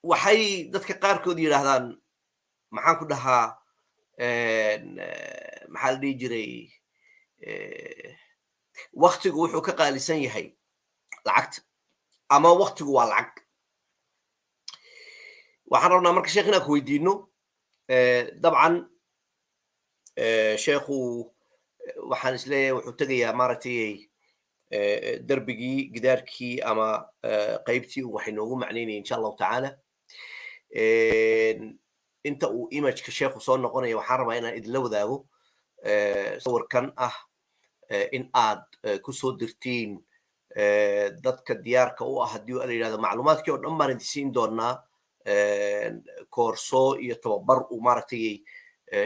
A: waxay dadka qaarkood yidhaahdaan maxaan ku dhahaa maxaa la dhihi jiray waqtigu wuxuu ka qaalisan yahay lacagta ama waqtigu waa lacag waxaan rabnaa marka sheekh inaan ku weydiino dabcan sheekhu waxaan isleeyahay wuxuu tegayaa maaragtay darbigii gidaarkii ama qaybtii waxay noogu macnaynaya insha allahu tacaala inta uu imageka sheekhu soo noqonaya waxaan rabaa inaan idinla wadaago sawirkan ah in aad ku soo dirtiin dadka diyaarka u ah haddii la yidhahdo macluumaadkii oo dhan baan idin siin doonaa koorso iyo tababar uu maaragtay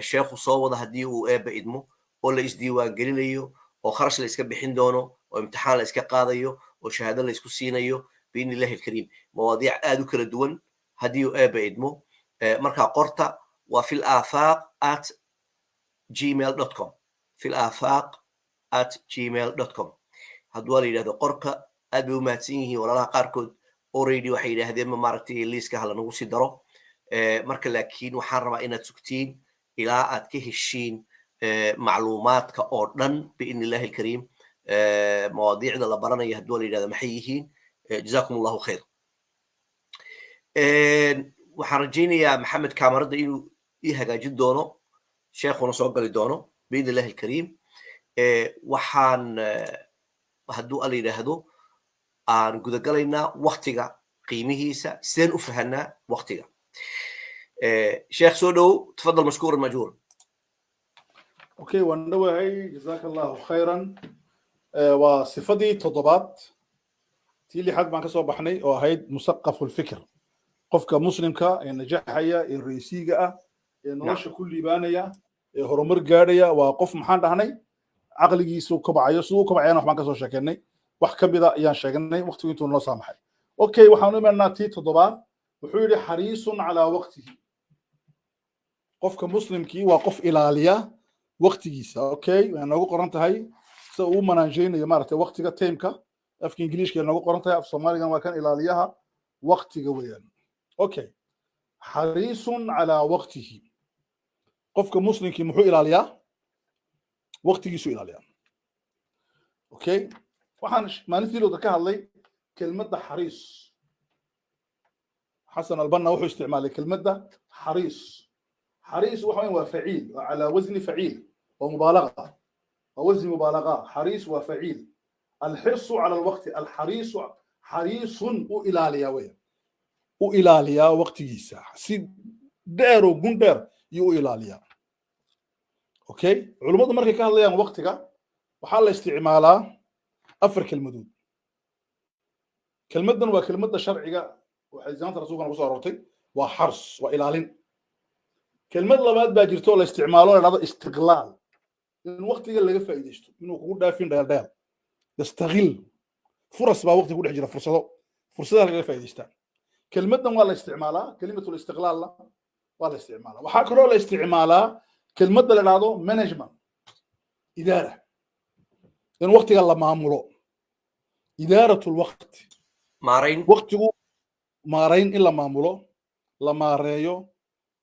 A: sheekhu soo wada haddii uu eebba idmo oo la isdiiwaan gelinayo oo kharash la iska bixin doono oo imtixaan la iska qaadayo oo shahaado la isku siinayo biidni illahi alkariim mawaadiic aad u kala duwan haddii uu eebba idmo markaa qorta waa fi laafaq@gmail.com fi laafaq@gmail.com hadduu la yidhahdo qorka aad bay u mahadsan yihiin walaalaha qaarkood already waxay yidhaahdeen ma maaragtay liiska hala nagu sii daro marka laakiin waxaan rabaa inaad sugtiin ilaa aad ka heshiin macluumaadka oo dhan biidni illahi alkariim mawaadiicda la baranayo hadduu la yidhahdo maxay yihiin jazakum allahu khayr waxaan rajaynayaa maxamed kaamarada inuu ii hagaajin doono sheekhuna soo gali doono biidni illahi alkariim waxaan hadduu ala yidhaahdo aan gudagalaynaa waktiga qiimihiisa sideen u fahanaa waqtiga sheekh soo dhow tafadal mashkuur majhuur
B: اوكي وانا جزاك الله خيرا وصفدي تضبات تي لي حد ما كسو بخني او هيد مثقف الفكر قفك مسلمك ان نجاحيا الرئيسيغا نوشا كل بانيا هرمر غاريا وقف maxaan dhahnay aqligiisu kabcayo soo kabcayna wax ma ka soo sheekeynay wax kamida ayaan sheegnay waqtigu intuu noo saamaxay okay waxaan u imaanaa tii toddobaad wuxuu yiri xariisun ala waqtihi qofka muslimkii waa qof ilaaliya waqtigiisa okay waan ugu qoran tahay sida uu manaajeeyo maartay waqtiga timeka afka ingiriiska nagu qoran tahay af Soomaaliga waa kan ilaaliyaha waqtiga weeyaan okay xariisun ala waqtihi qofka muslimkii muxuu ilaaliyaa waqtigiisu ilaaliyaa okay waxaan maalintii loo ka hadlay kelmadda xariis حسن البنا وحو استعمال كلمة حريص حريص وحو فعيل على وزن فعيل ومبالغة ووزن مبالغة حريص وفعيل الحرص على الوقت الحريص حريص وإلاليا وين وإلاليا وقت يسا سي ديرو قندر يو إلاليا أوكي علماء مركي كان ليان وقتك وحال استعمالها أفرك المدود كلمة وكلمة شرعية وحزانات رسولنا وصار روتي وحرص وإلالين كلمة لبعض باجرتوا لاستعمالها هذا استغلال من وقت اللي جف يدشتو منو كود دافين دال يستغل فرص بوقت يقول حجرة فرصة اللي جف يدشتان كلمتنا ولا استعمالها كلمة الاستغلال لا ولا استعمالها وحكروا الاستعمالها كلمة اللي هذا مانجمنت إدارة من وقت يلا معموله إدارة الوقت
A: مارين
B: وقته مارين إلا معموله لما رأيه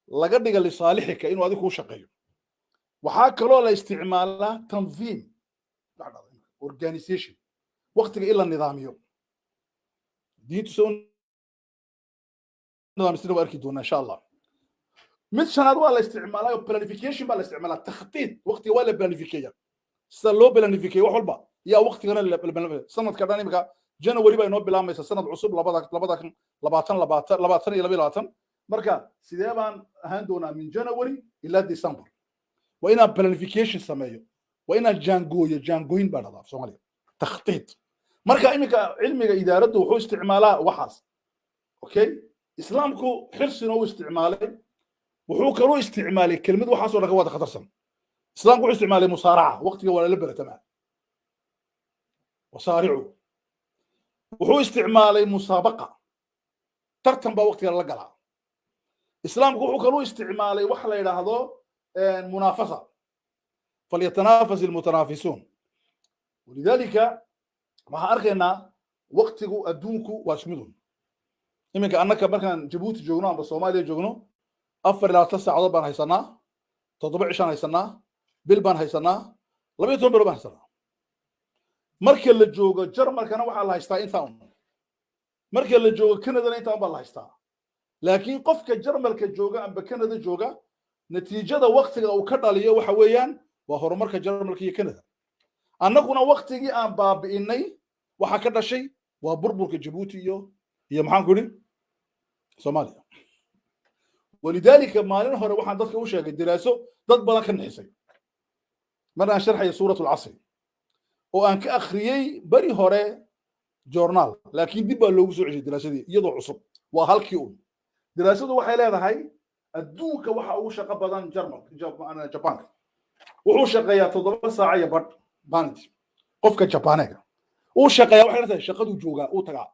B: لقد قال لصالحك إنه هذا هو شقيه وحاكلوا له استعمالها تنظيم organization وقتك إلا النظامية دي تسون نظام سنو أركيدون إن شاء الله مثل هذا استعمالها planification بلا استعمالها تخطيط وقتي ولا planification سلو planification وحلبا يا وقت كنا سنة كذا نبغى جنوري بينو بلا ما سنة عصب لباتن إلى بلاتن مركا سيدان هندونا من جنوري إلى ديسمبر وإنا بلانيفيكيشن سمايو وإنا جانجوين بعد في سوماليا تخطيط مركا علمك إدارته وحو استعمالها وحاس أوكي إسلامكو حرصنا واستعماله وحو كلو استعمالي كلمة وحاس ولا قوات خطرسن إسلامكو استعمالي مصارعة وقت ولا لبرة تمام وصارعوا وحو استعمالي مسابقة ترتم بوقت يلا قلع إسلامكو وحو كلو استعمالي وحلا إلى هذا منافسة فليتنافس المتنافسون ولذلك ما أركنا وقتكو أدونكو واشمدون إمك أنك مثلا جيبوتي جوجنا بالصومالية جوجنا أفر لا تسع عضبان هيسنا تطبع عشان هيسنا بالبان هيسنا لبيتهم بالبان هيسنا مركل اللي جوجا جرمال كانوا وحلا هيستا إنتاون مركل اللي جوجا كندا إنتاون بالله هيستا لكن قفك جرمال كجوجا أم بكندا جوجا نتيجة وقتك أو كذا وحويان وهرمرك جرمالك هي كندا أنا كنا وقتك أم باب إني وحكذا شيء وبربرك جيبوتي هي محن كوري صوماليا ولذلك ما لنا هو واحد ضد وش الدراسة ضد بلا كان حسين مرة شرح سورة العصر وأنك أخريي بري هوري جورنال لكن دي بلوغ سوء الدراسة دي يضع عصب وهالكيون دراسته waxay leedahay adduunka waxa uu shaqo badan Japan wuxuu shaqeeyaa 7 saac iyo bad maalintii qofka Japaaniga uu shaqeeyaa waxa leedahay shaqadu jooga uu tagaa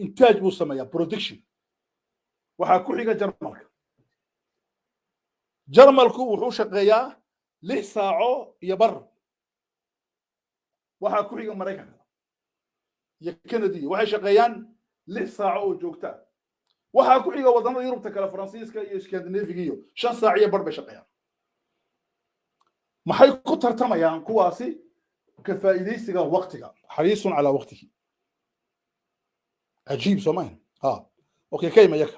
B: intaaj buu sameeyaa production waxa ku xiga Jarmalku wuxuu shaqeeyaa 6 saaco iyo bar waxa ku xiga Mareykanka iyo Canada waxay shaqeeyaan 6 saaco oo joogta waxa ku xiga wadamada Yurubta kala Faransiiska iyo Scandinavia iyo 5 saac iyo bar bay shaqeeyaan maxay ku tartamayaan kuwaasi ka faa'iideysiga waqtiga xariisun ala waqtihi ajiib Soomaan okay kayma yaka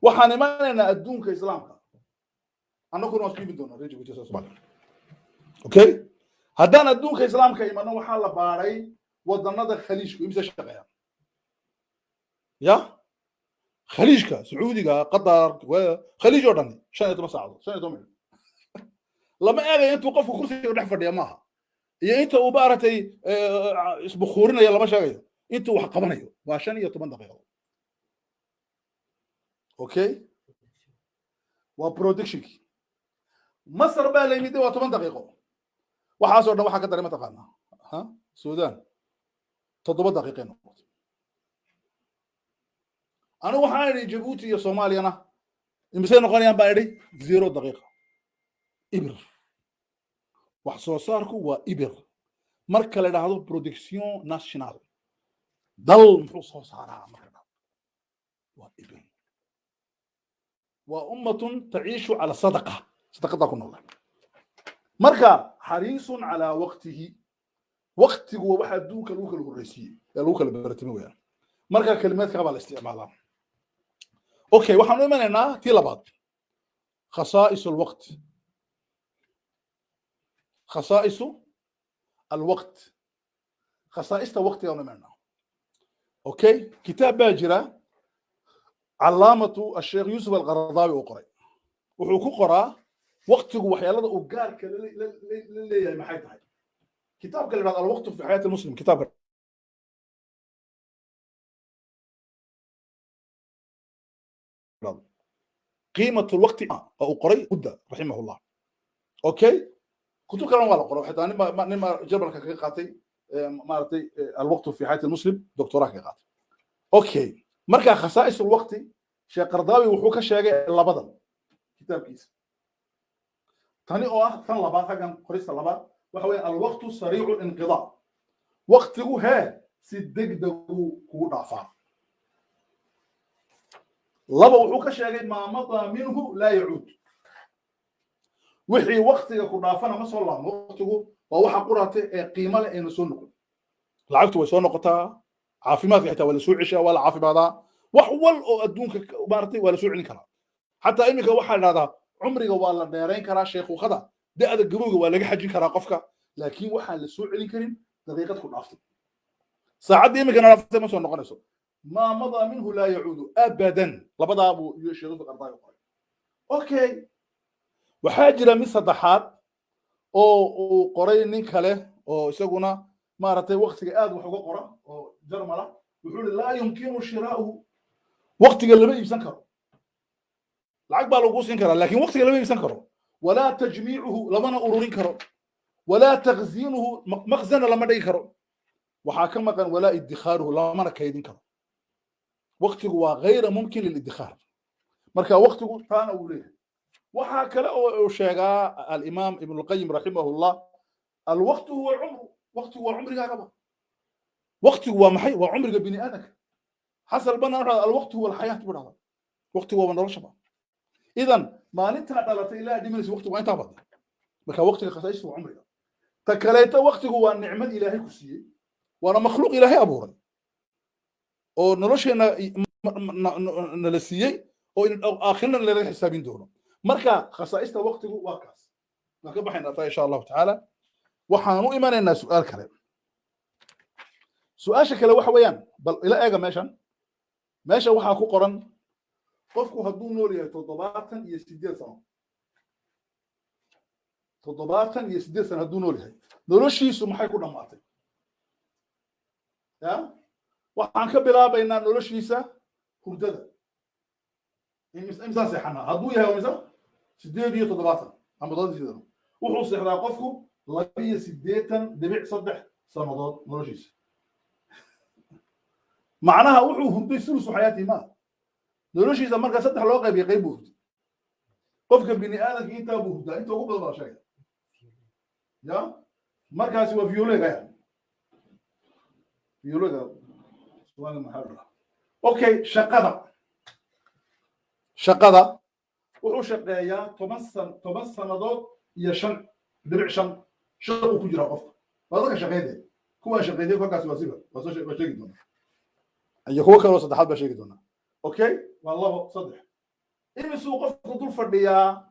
B: waxaan imaanaynaa adduunka islaamka annaguna waa qiimi doona reejo wajisa Soomaaliya okay haddaan adduunka islaamka imaano waxaa la baaray wadannada khaliijku imsa shaqeeyaan يا خليجك سعودية قطر وخليج أردني شان يتم صعد شان يتم لما أجي أنتوا قفوا كرسي ونحفر يا ماها يا أنت وبارتي بخورنا يلا ما شاء أنتوا وحقبنا وعشان يتم دقيقة أوكي وبرودكشن مصر بقى اللي يمدي وتمن دقيقة وحاصلنا وحا كدر ما تقانا ها السودان 7 دقيقة أنا وحاني جيبوتي يا صوماليا أنا إمسين قانيان بايدي 0 دقيقة إبر وحصو صاركو وإبر مركا لدهدو برودكسيون ناشيونال دل محوصو صارها مركا وإبر وأمة تعيش على صدقة كنا الله مركا حريص على وقته وقته وواحد دوك الوكل الرئيسي الوكل البرتموية مركا كلمات قبل استعمالها اوكي waxaan u imanaynaa tii labaad خصائص الوقت خصائص الوقت خصائص الوقت يا ولمنا اوكي كتاب باجرة علامة الشيخ يوسف القرضاوي وقرأ وحكو قرأ وقته وحيالده وقارك اللي ما حيتحي كتاب قال الوقت في حياة المسلم كتاب قيمة الوقت أو قري بودة رحمه الله أوكي كنت كلام ولا قرأ حتى أنا ما جبر كقاطي مارتي الوقت في حياة المسلم دكتوراه كقاطي أوكي مركز خصائص الوقت شيخ قرضاوي وحوك شيء إلا بدل كتاب كيس ثاني ثان لبعض حاجة قريس لبعض وحوي الوقت سريع الانقضاء وقته ها سدق دقو كودافع لبا وحوك شيء ما مضى منه لا يعود وحي وقتك كودافنا ما شاء الله وقته ووحى قرأته قيمة لأنه سنق لعبت وسنقطة عافيمات حتى ولا سوء عشاء ولا عافي بعضها وحول أدونك بارتي ولا سوء عنك حتى إنك واحد هذا عمري ولا ديرين كرا شيخ وخذا ده هذا الجروج ولا حاجي كرا قفك لكن واحد لسوء علي كريم دقيقة تكون أفضل ساعات يمكن أنا أفضل ما سوى نقنصه ما مضى منه لا يعود أبدا لبدا أبو يشير القرضاء أوكي وحاجة من صدحات أو قرين نكله أو سجونا ما رتي وقت قاد وحقوق قرا أو جرملة ويقول لا يمكن شراؤه وقت اللي ما يسنكره العقبة لو قوس ينكره لكن وقت اللي ما يسنكره ولا تجميعه لما أورين كره ولا تخزينه مخزن لما ديكره وحاكم كان ولا ادخاره لما كيدين كره وقته غير ممكن للادخار مركا وقته كان أوليه وحاكلا وشيغا الإمام ابن القيم رحمه الله الوقت هو العمر وقت هو عمرك هذا وقت هو محي وعمرك بني آدم حسب بنا الوقت هو الحياة بنا وقت هو من الرشبة إذا ما ننتهى على إلا دي من وقت وين تابد بك وقت الخصائص هو عمرك تكليت وقت هو النعمة إلهي كسي وأنا مخلوق إلهي أبورا ونرشنا نلسيه أو آخرنا اللي حسابين دونه مركا خصائص وقت هو واكاس لكن بحنا إن شاء الله تعالى وحانو إيماننا سؤال كلام سؤال شكله وحويان بل إلى أجا ماشى وحا كو قرن قفكو هدو نوريا تضباطا يسدير سنة تضباطا يسدير سنة هدو نوريا نورشي سمحي كو دماتي يا وحان كبلا بين نورشي سا هرددا إمسا سيحنا هدو يا ومسا سدير دي تضباطا هم ضد سيدنا وحو سيحنا قفكو لبيه سديتا دبيع صدح سنوات نورشي معناها وحو هردي سلسو حياتي ما نولوشي إذا مركز صدح لو قيب يقيب هردي قفك بني آدم إنت أبو هردي إنت أبو بضبط شيء يا مركز هو فيوليغا يعني فيوليغا سؤال المحرر أوكي شقدا وحو شقايا تمسن ضوء يشن درع شن شقو كجرا قفك هذا شقايا كوا شقايا كوا سواسيبا وشيء دون أي هو كانوا صدحات بشيء دون أوكي والله صدح إيه سوق فضول فرديا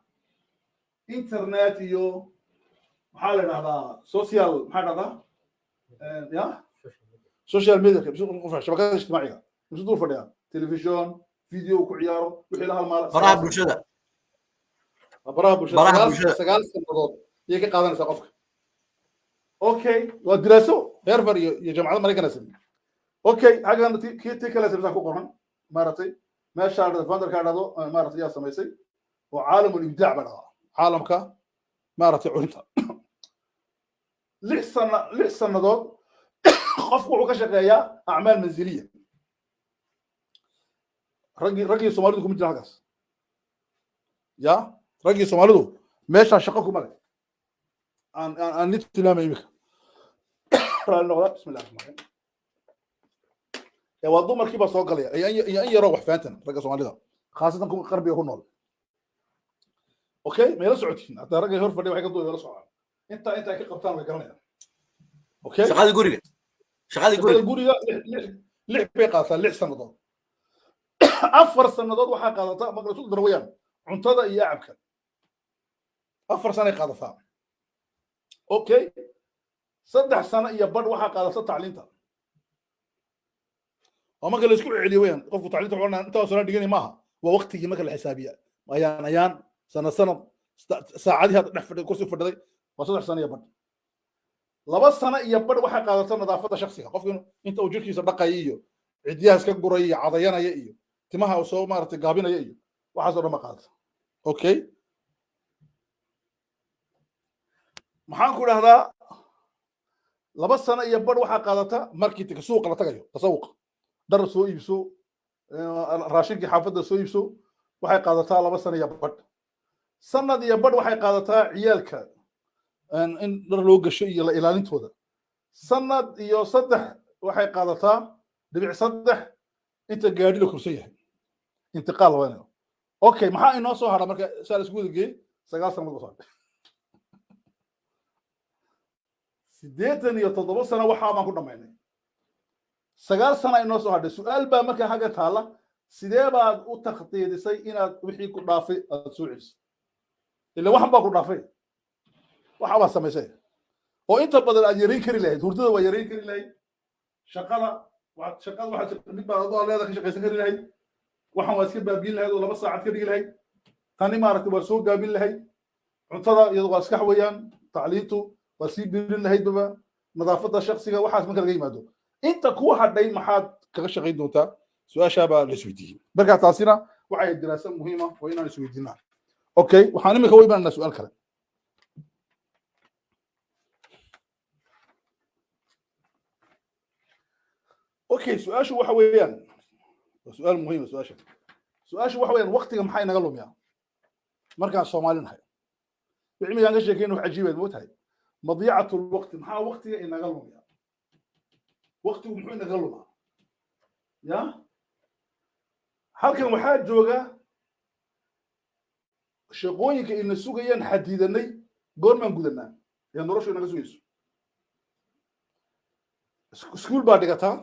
B: إنترنت يو محل هذا سوشيال محل هذا يا سوشيال ميديا شبكات اجتماعية فضول فرديا تلفزيون فيديو كعياره وحي لها المال
A: براها بلشده
B: براها بلشده سقال سنوات يجي قادنا سقفك اوكي ودراسو هيرفر يا جماعه الملكه سمي اوكي حاجه كي تكلا سمسا كو قرن مارتي ما شاء فاندر كادو مارتي يا سميسي وعالم الابداع بقى عالمك مارتي عنتا لسه نضود قفك وحو كشقيا اعمال منزليه رجي سوماليدو كم جرا هاكاس يا رجي سوماليدو ماشي شقكم مالك ان نيت تنام يمك بسم الله الرحمن الرحيم يا وضو مركبه سو غليا اي يروح فانتن رجي سوماليدا خاصه كم قربي هو نول اوكي ما يسعدين هذا رجي هور فدي waxay ka doodo la socon inta ka qabtaan way garanayaan اوكي
A: shaqadii guriga
B: lix bay qaataa 6 sanadood 4 sanadood waxaa qaadataa maqlasu darwayaan cuntada iyo acabka 4 sano qaadataa okay 3 sano iyo badh waxaa qaadataa tacliinta oo marka la isku celiyo weeyaan qofku tacliinta wuxuu inta soo dhigani maaha waa waqtigii marka la xisaabiya ayaan sano saacadii hada dhex fadhiday kursi fadhiday waa 3 sano iyo badh 2 sano iyo badh waxaa qaadataa nadaafada shakhsiga qofku inta uu jirkiisa dhaqay iyo cidiyaha iska guray iyo cadayanaya iyo timaha soo maartay gaabinaya iyo waxa soo dhama qaadata okay maxaan ku dhahdaa 2 sano iyo badh waxaa qaadata marketing suuqa la tagayo tasawuq dar soo iibso raashinkii xaafadda soo iibso waxay qaadataa 2 sano iyo badh sanad iyo badh waxay qaadataa ciyaalka in dar loo gasho iyo la ilaalintooda sanad iyo 3 waxay qaadataa dhibic 3 inta gaadhi la kursan yahay intiqaal waynayo okay maxaa inoo soo hara marka saal isku wadageey 9 sano soo sideetan iyo 7 sano waxa aan ku dhamaynay 9 sano inoo soo hadhay su'aal baa marka haga taala sidee baad u taqdiidisay inaad wixii ku dhaafay aad soo celiso ila waxan baa ku dhaafay waxa baa samaysay oo inta badan aad yareyn kari lahayd hurdada waa yareyn kari lahayd shaqada waxa mid baa adoo leedahay ka shaqaysan kari lahayd waxan waa iska baabiin lahayd oo 2 saacad ka dhigi lahayd tani maaragtay waa soo gaabin lahayd cuntada iyadoo waa iska xawayaan tacliintu waa sii birin lahayd baba nadaafada shakhsiga waxaas marka laga yimaado inta ku hadhay maxaad kaga shaqayn doontaa su'aasha baa la isweydiiyey marka taasina waxay diraasad muhiim ah oo inaan isweydiinaa okay waxaan imika u imaanaa su'aal kale اوكي سؤال waxa weeyaan su'aal muhiim su'aashu waxa weeyaan waqtiga maxay naga lumiyaa markaan Soomaalinahay wixii aan ka sheekayno wax cajiib ah mootahay madiyatu waqti maxaa waqtiga inaga lumiyaa waqtigu muxuu inaga lumaa ya halkan waxaa jooga shaqooyinka in sugayaan xadidanay goormaan gudanaa ee noloshu inaga sugayso iskuul baa dhigataa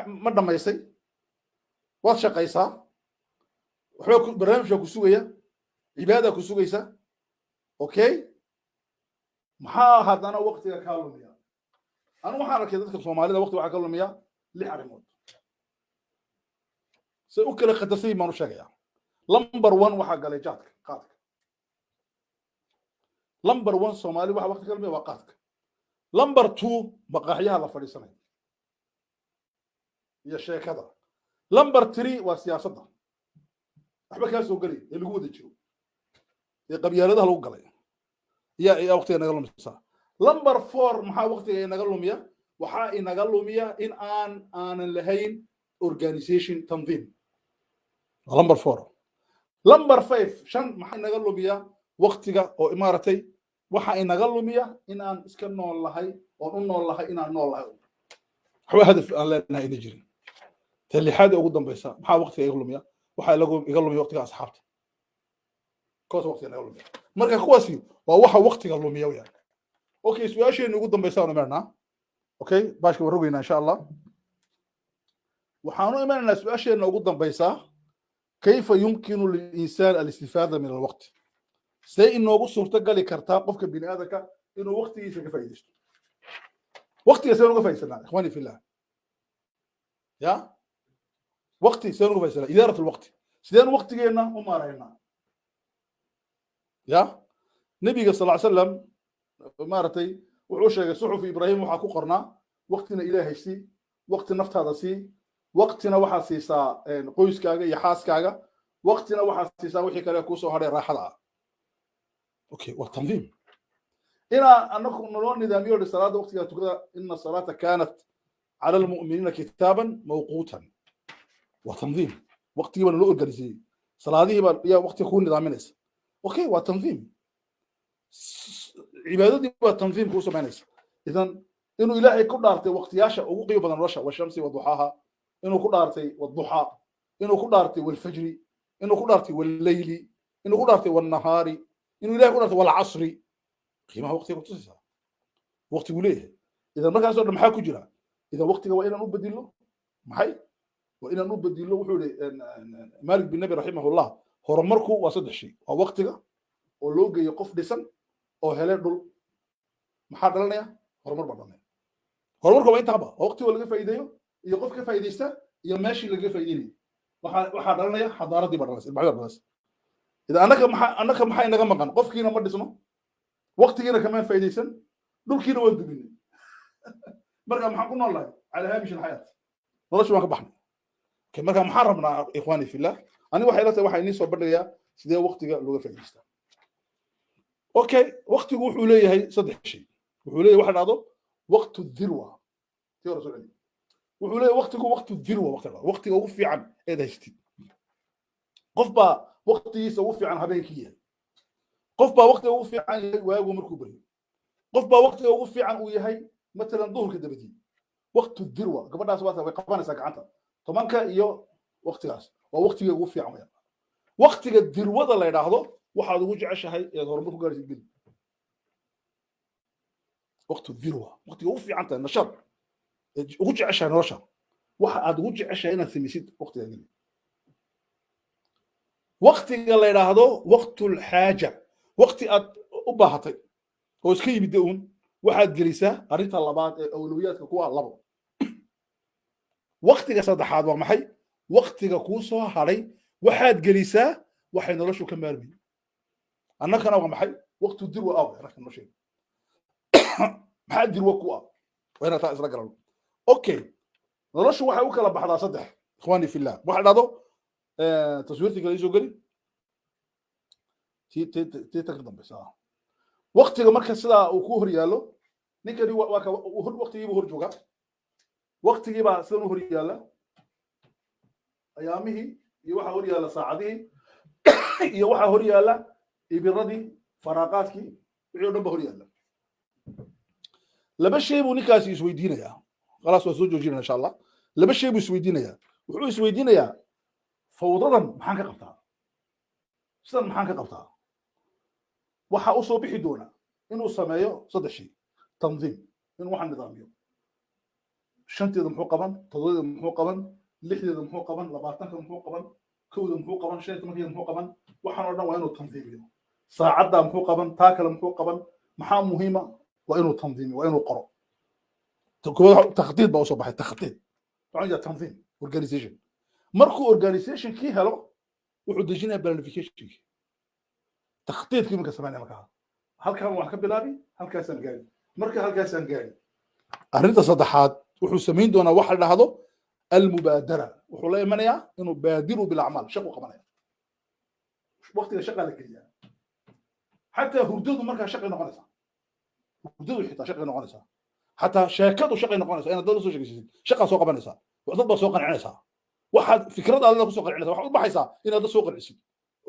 B: ما دميسي واد شقيسا وحو برنامج ku sugaya cibaada ku sugaysa okay maxaa hadana waqtiga ka lumiya anu waxaan arkay dadka Soomaalida waqti waxa ka lumiya 6 arrimood si u kala qadartay ma sheegaya number 1 waxa galay jaadka qaadka number 1 Soomaali waxa waqti ka lumiya waa qaadka number 2 maqaaxiyaha la fadhiisanay يا شيخ هذا لمبر 3 وسياسته waxba ka soo galay ee lagu wada jiro ee qabyaaladaha lagu galay يا وقتي naga lumisa لمبر 4 maxaa waqtiga naga lumiya waxa inaga lumiya in aan lahayn organization tanظيم لمبر 4 لمبر 5 shan maxaa naga lumiya waqtiga oo imaaratay waxa inaga lumiya in aan iska nool lahay oo u nool lahay in aan nool lahay waxba hadaf aan leenahay in jirin تلحاد ugu dambaysa maxaa waqtiga iga lumiya waxa iga lumiya waqtiga asxaabta koos waqtiga iga lumiya marka kuwaasi waa waxa waqtiga lumiya weeyaan okay su'aasheena ugu dambaysa oo marna okay baashka warogayna insha Allah waxaanu imaanaa su'aasheena ugu dambaysa kayfa yumkinu lil insaan al istifada min al waqt say inoogu suurta gali kartaa qofka bini'aadamka inuu waqtigiisa ka faa'iideysto waqtiga say uga faa'iideysanaa ikhwani fillah ya وقتي سينو فيصل إدارة الوقت سيدان وقتي جينا وما رأينا يا نبي صلى الله عليه وسلم مارتي وعوشة صحف إبراهيم وحكو قرنا وقتنا إلهي سي وقت النفط هذا سي وقتنا waxa siisaa qoyskaaga iyo xaaskaaga waqtina waxa siisaa wixii kale ku soo haray raaxada okay wa tanziim ina annakum noo nidaamiyo salaada waqtiga tukada inna salata kanat ala almu'minina kitaban mawqutan wa tanziim waqtiga loo organizay salaadihi ba ya waqti ku nidaaminaysa okay wa tanziim cibaadadii waa tanziim ku samaynaysa idan inuu ilaahay ku dhaartay waqtiyaasha ugu qiimo badan nolosha wa shamsi wa duhaha inuu ku dhaartay wadduha inuu ku dhaartay wal fajri inuu ku dhaartay wal layli inuu ku dhaartay wal nahari inuu ilaahay ku dhaartay wal asri qiimaha waqtiga ku tusaysa waqtigu leeyahay idan markaas oo maxaa ku jira idan waqtiga waa inaan u bedilo maxay waa inaan u bedilo wuxuu yiri Malik bin Nabi rahimahullah horumarku waa saddex shay waa waqtiga oo loo geeyo qof dhisan oo helay dhul maxaa dhalanaya horumar baa dhalanaya horumarku waa intaaba waqtiga laga faa'iideeyo iyo qof ka faa'iideysta iyo meeshii laga faa'iideeyay waxa dhalanaya xadaaradii baa dhalanaysa ilbaxyada idan annaka maxay naga maqan qofkiina ma dhisno waqtigiina kama faa'iideysan dhulkiina waa dubinay marka maxaan ku noolahay ala haamish alxayaat noloshu waan ka baxnay marka maxaan rabnaa ikhwaani fillah aniga waxay la tahay waxa inii soo bandhigayaa sidee waqtiga looga faa'iideystaa okay waqtigu wuxuu leeyahay saddex shay wuxuu leeyahay waxa dhacdo waqtu dirwa tii hore soo celi wuxuu leeyahay waqtigu waqtu dirwa waqtiga ugu fiican ee haystid qof baa waqtigiisa ugu fiican habeenkii yahay qof baa waqtiga ugu fiican yahay waagu markuu bariyo qof baa waqtiga ugu fiican uu yahay مثلا ظهرك دبدي وقت الذروه قبل سواء قبل ساعه tobanka iyo waqtigaas waa waqtiga ugu fiican weeyaan waqtiga dirwada la yiraahdo waxaad ugu jeceshahay inaad horumar ku gaarsiin geli waqtu dirwa waqtiga ugu fiican tahay nashad ugu jeceshahay nolosha waxa aad ugu jeceshahay inaad samisid waqtiga geli waqtiga la yiraahdo waqtul haaja waqti aad u baahatay oo iska yimid uun waxaad gelisaa arinta labaad ee awliyaadka kuwa labo waqtiga saddexaad waa maxay waqtiga ku soo haray waxaad gelisaa waxay noloshu ka maarmi annakana waa maxay waqtu dirwa aw rakan noloshu maxaa dirwa ku ah wayna taa isla garan okay noloshu waxay u kala baxdaa saddex ikhwani fillah waxa dhado taswiirti kale soo gali ti taqdam basa waqtiga marka sida uu ku hor yaalo ninkani waa ka waqtigiiba hor jooga waqtigiiba sida uu hor yaala ayaamihii iyo waxa hor yaala saacadihii iyo waxa hor yaala ibiradii faraaqaadkii wixii dhanba hor yaala laba shay buu ninkaasi isweydiinayaa khalaas waa soo joojinaa insha Allah laba shay buu isweydiinayaa wuxuu isweydiinayaa fawdadan maxaan ka qabtaa sidan maxaan ka qabtaa waxa uu soo bixi doona inuu sameeyo saddex shay tanziim inuu wax nidaamiyo shanteeda muxuu qaban todobadeeda muxuu qaban lixdeeda muxuu qaban labaatanka muxuu qaban kowda muxuu qaban shan tobankeeda muxuu qaban waxaan oo dhan waa inuu tanziimiyo saacadda muxuu qaban taa kale muxuu qaban maxaa muhiima waa inuu tanziimiyo waa inuu qoro takhdiid baa usoo baxay takhdiid waxaan jeedaa tanziim organization markuu organization kii helo wuxuu dejinayaa planification تخطيط كيف كسبنا مكان هل كان واحد بلابي هل كان سنجاري مركز هل كان سنجاري أرنت صدحات وحسمين دون واحد هذا المبادرة وحلا يمنع إنه بادروا بالأعمال شقوا قمنا وقت شغل كذا حتى هردود مركز شغل نقنصة هردود حتى شغل نقنصة حتى شاكدوا شغل نقنصة أنا دول شغل سوق بنصة وأضرب سوق عنصة واحد فكرة الله سوق عنصة واحد بحثها إن هذا سوق العسل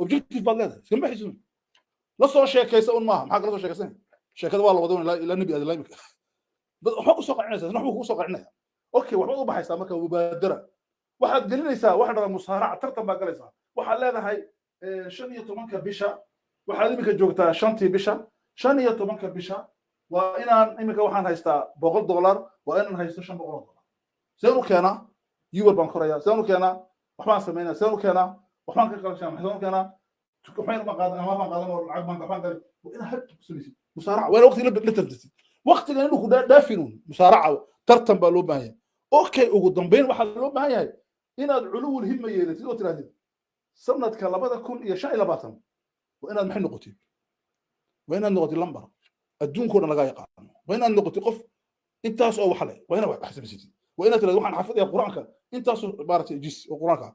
B: objective بالله كم بحثون لا صار شيء كيس أون ما حق لا صار شيء كيسين شيء كذا والله بدون لا نبي هذا لا يمكن حقوق سوق عنصة نحن حقوق سوق عنصة أوكي وحقوق بحثها ما كان مبادرة واحد قال لي سا واحد مصارعة ترتب ما قال سا واحد لا هاي شنية منك بشا واحد يمكن جوكتا شنتي بشا شنية منك بشا وإن يمكن واحد هيستا $100 وإن هيستا $100 سألوا كنا يوبر بانكوريا سألوا كنا وحنا سمينا سألوا كنا وحنا كنا سألوا كنا وحين ما قادنا ما قادنا العقب ما قادنا وإن هد مصارعة وين وقت اللي تردتي وقت اللي إنه دافنون مصارعة ترتب بالو معي أوكي وقدام بين واحد لو معي inaad culuwul himma yeelatid oo tirahdid sanadka 2025 waa inaad maxay noqotid waa inaad noqotid lambar adduunkoo dhan laga yaqaano waa inaad noqotid qof intaas oo wax leh waa inaad wax xisabisatid waa inaad tirahdid waxaan xafidayaa quraanka intaas oo maaragtay jis oo quraanka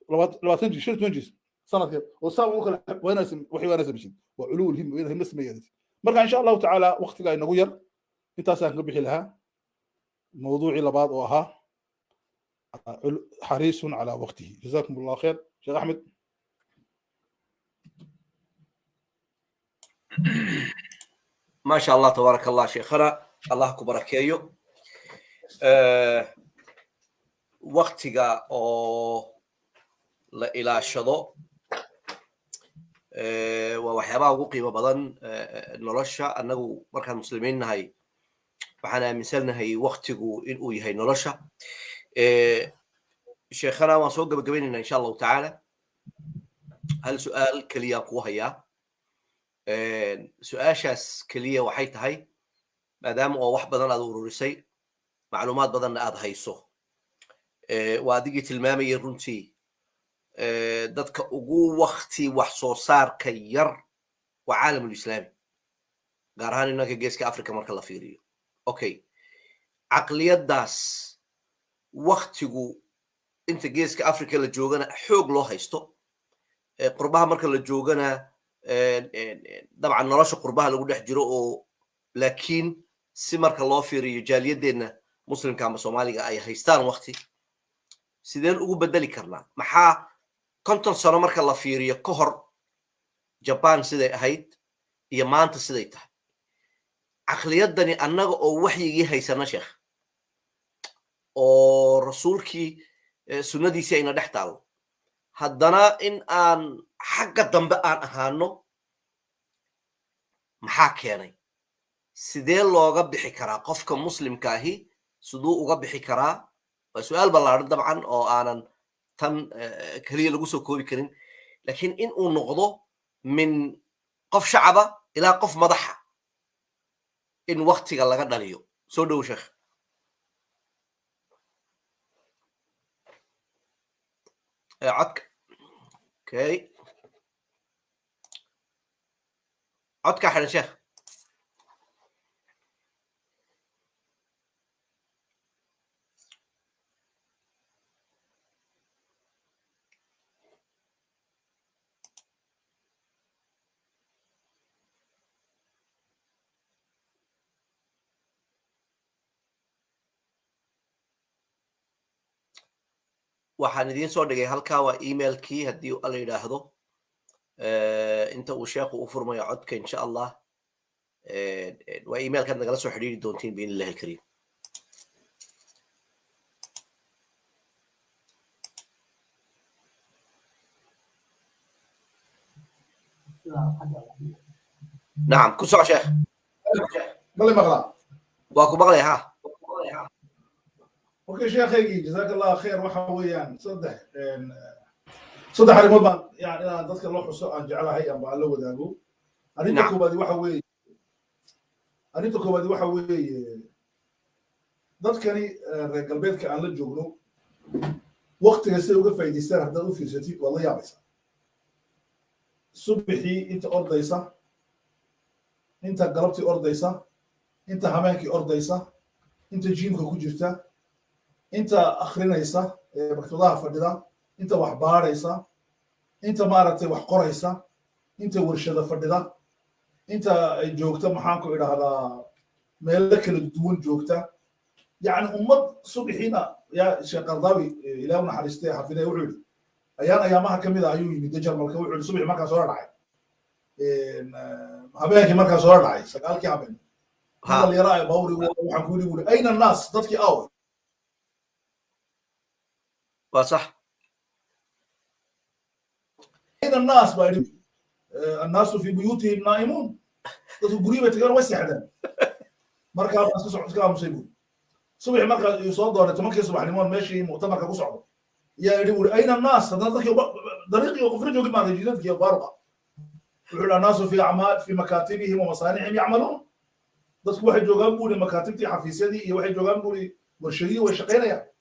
B: 20 jis 20 jis sanadka oo saa uu kala waa inaad waxay waa inaad sabishid waa culuwul himma waa inaad himma sameeyad marka insha Allah taala waqtiga ay nagu yar intaas aan ka bixi lahaa موضوعي لبعض وها حريص على وقته جزاكم الله خير شيخ أحمد.
A: ما شاء الله تبارك الله شيخنا الله كبرك يو وقتك أو إلى الشضاء ووحيابا وقيمة بدن نرشا أنه مركز المسلمين هاي waxaan aaminsanahay waqtigu in uu yahay nolosha sheekhana waan soo gabagabaynaynaa insha allahu tacaala hal su-aal keliya ku hayaa su-aashaas keliya waxay tahay maadaama oo wax badan aad ururisay macluumaad badanna aad hayso waa adigii tilmaamayay runtii dadka ugu waqti wax soo saarka yar waa caalamul islaami gaar ahaan inanka geeska africa marka la fiiriyo okay caqliyadaas waqtigu inta geeska africa la joogana xoog loo haysto qurbaha marka la joogana dabcan nolosha qurbaha lagu dhex jiro oo laakiin si marka loo fiiriyo jaaliyadeenna muslimka ama soomaaliga ay haystaan waqti sideen ugu bedeli karnaa maxaa 50 sano marka la fiiriyo ka hor japan siday ahayd iyo maanta siday tahay caqliyadani annaga oo waxyigii haysana sheekh oo rasuulkii sunnadiisii ayna dhex taalo haddana in aan xagga dambe aan ahaano maxaa keenay sidee looga bixi karaa qofka muslimka ahi siduu uga bixi karaa waa su-aal ballaaran dabcan oo aanan tan keliya lagu soo koobi karin laakiin in uu noqdo min qof shacaba ilaa qof madaxa in waqtiga laga dhaliyo soo dhow sheekh codka okay codka xidhan sheekh waxaan idiin soo dhigay halkaa waa emailkii haddii la yidhaahdo inta uu sheekhu u furmayo codka insha allah waa emailkaad nagala soo xidhiiri doontiin biidn illahi alkariim نعم كل ساعة شيخ
B: مالي مغلا
A: واكو مغلي ها
B: اوكي شيخي جزاك الله خير waxa weeyaan saddex arrimood baan yani dadka loo xuso aan jecelahay ama la wadaago arinta koobaad waxa weeye dadkani reer galbeedka aan la joogno waqtiga si uga faa'iideystaan haddaad u fiirsatid waa la yaabaysaa subaxii inta ordaysa inta galabtii ordaysa inta habeenkii ordaysa inta jiimka ku jirta inta akhrinaysa maktabadaha fadhida inta wax baaraysa inta maaragtay wax qoraysa inta warshada fadhida inta ay joogta maxaan ku idhaahdaa meelo kala duwan joogta yani ummad subaxiina yaa sheekh qardaawi ilaah u naxariistay xafidee wuxuu yidhi ayaamaha ka mid ah ayuu yimid jarmalka wuxuu yidhi subaxi markaa soo dhacay habeenkii markaa soo dhacay sagaalkii habeen dhalinyaro ay bawri waxaan ku yidhi buuri ayna annaas dadkii aaway
A: صح
B: أين الناس بعد الناس في بيوتهم نائمون قريبة تقول وسعدا مركب أسكت كلام مصيبون صبح مركب يصدر تمكن صبح نمون ماشي مؤتمر كابو صعب يا يقول أين الناس هذاك طريقي وقفرجوا قد ما رجلت يا بارقة يقول الناس في أعمال في مكاتبهم ومصانعهم يعملون بس واحد جو جنبه لمكاتبتي حفيسيدي واحد جو جنبه مرشدي وشقينا يعني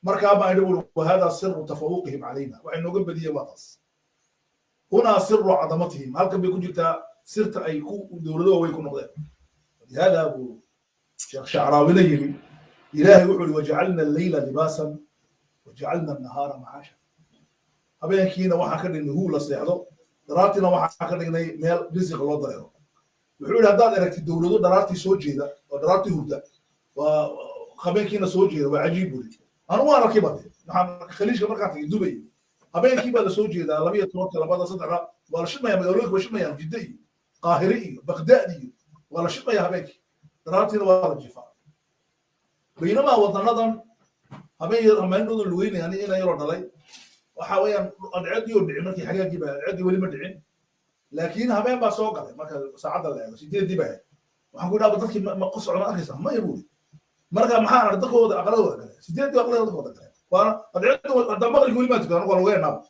B: مركا ما يقول وهذا سر تفوقهم علينا وإنه قبل دي واطس هنا سر عظمتهم هل كان بيكون جبت سرت أي كو دولة ويكون غير لهذا أبو شيخ شعراوي ليلي إلهي يقول وجعلنا الليل لباسا وجعلنا النهار معاشا أبين كينا واحد كان إنه هو لصيحه دراتنا واحد كان إنه مال رزق الله ضريره يقول هذا دركت الدولة دراتي سوجي ذا ودراتي هودا وخبين كينا سوجي ذا وعجيب لي أنا ما ركبت نحن خليج مركات دبي أبين كيبا سوجي ذا لبيه تروك لبعض صدق ولا شو ما يقولون وش ما يعني جدي قاهري بغدادي ولا شو ما يهبك دراتي ولا الجفاء بينما وطننا أبين أما إنه الوين يعني إنا يرد علي وحاويا أدعي ودعي مركي حاجة جيبها أدعي ولي مدعين لكن هبين بسوق عليه ما ساعد الله سيدي دي بقى وحنقول أبو ضلك ما قص على أخي ما يقول مركا محار ضلك هو أقرأه سيدي دي أقرأه ضلك وأنا أدعي الدماغ يقول ما تقدر أنا وين نام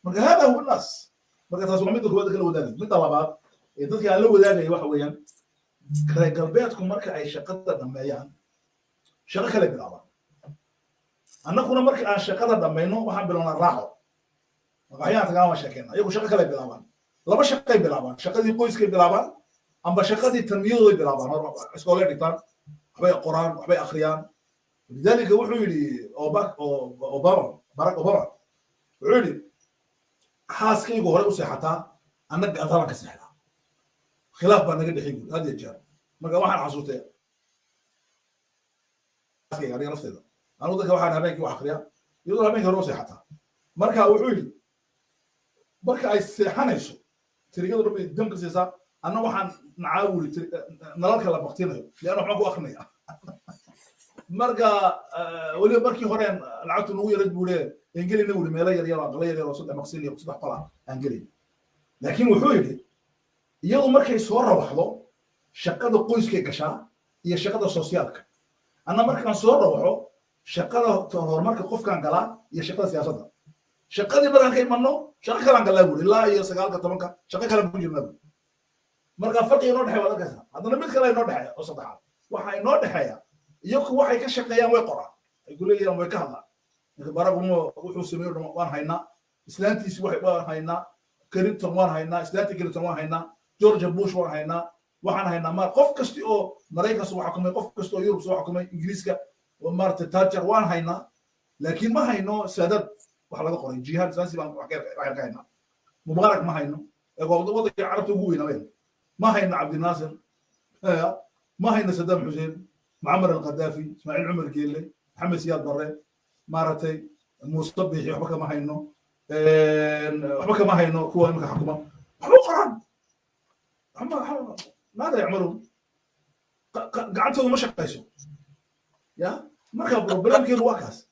B: مركا هذا هو الناس مركا تاسو عميد هو ذاك الوداني من طلبات ضلك على الوداني وحويا قلبياتكم مركا أي شقة دميان شقة كلا بالعبان أنا كنا مركا عن شقة دمينه وحن بلونا راحوا وحياة تقام شكينا يقول شقة كلا بالعبان لما شقة بالعبان شقة دي قويس كي بالعبان أما شقة دي تنمية بالعبان اسكولار ديتان حبي القرآن وحبي أخريان لذلك وحول لي أوباما باراك أوباما وحول لي حاس كي يقول رأسي حتى أنك أثرك سهلة خلاف بأنك اللي حيقول هذه الجار ما واحد حصوته يعني عرفت هذا أنا وضعك واحد هبيك وأخريان يقول هبيك رأسي حتى مركا وحول لي مركا أي سيحانيسو تريد ربي دمك سيسا أنا واحد نعاول نلاقي على بختينه لأنه حقو أخني مرقى ولي مركي هورين لعبت إنه يرد بوله إنجلي نقول ميلا يريلا غلا يريلا صدق مقصيني وصدق طلع إنجلي لكن وحولي يوم مركي صورة وحده شقة قويس كي كشا هي شقة سوسيالك أنا مركي صورة وحده شقة تهور مركي قف كان قلا هي شقة سياسة شقة دي مركي كي منو شقة كلام قلا يقول لا هي سجال كتمنك شقة كلام بيجي منو marka farqi inoo dhaxay wada kaasa hadana mid kale inoo dhaxay oo saddexaad waxa inoo dhaxaya iyagu waxay ka shaqeeyaan way qoraan ay guleeyaan way ka hadlaan marka baragumo wuxuu sameeyo waan haynaa islaantiisi waan haynaa Clinton waan haynaa islaantii Clinton waan haynaa George Bush waan haynaa waxaan haynaa mar qof kasta oo Mareykanka soo xukumay qof kasta oo Yurub soo xukumay Ingiriiska oo Martin Thatcher waan haynaa laakiin ma hayno saadad wax laga qoray jihad saasi baan wax ka haynaa Mubarak ma hayno ee wadada Carabta ugu weynaa ما هينا عبد الناصر ما هينا صدام حسين معمر القذافي اسماعيل عمر كيلي محمد سياد بري مارتي مصطبي وحبك ما هينو وحبك ما هينو كوا انك حكومه حقوقا ماذا يعملون قعدتوا ما شقيسوا يا ما كان بروبلم كي الواكاس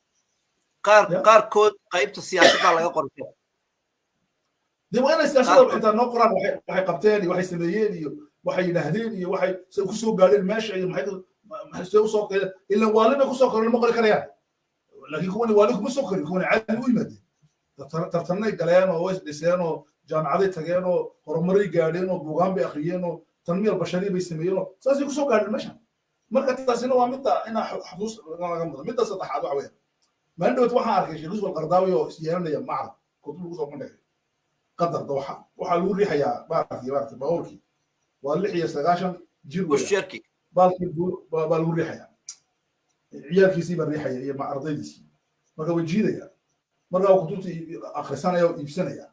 A: قار كود قيبت السياسه على قرطه
B: دي وين السياسه حتى نقرا waxay qabteen waxay sameeyeen waxay yiraahdeen waxay ku soo gaadeen meesha ay maxay soo soo qeeyeen illa waalina ku soo koreen ma qori karayaan laakiin kuwan waalina ku soo koreen kuwan caadi u yimaadeen tartanay galeen oo way dhiseen oo jaamacada tageen oo horumaray gaadheen oo buugaan bay akhriyeen oo tanmiir bashari bay sameeyeen oo saasi ku soo gaadeen meesha marka taasina waa mid ina xuduus laga mudo mid saddexaad wax weyn ma indhood waxa arkay Sheekh Al-Qardawi oo isyeelanaya macrad kutub lagu soo bandhigay قدر دوحة وحلو ريحة يا بارتي باوركي واللحية سقاشن جيرو
A: والشركي
B: بالو ريحة يا عيال كيسيب الريحة يا مع أرضي دي مرة وجيدة يا مرة وقتوتي آخر سنة يا سنة يا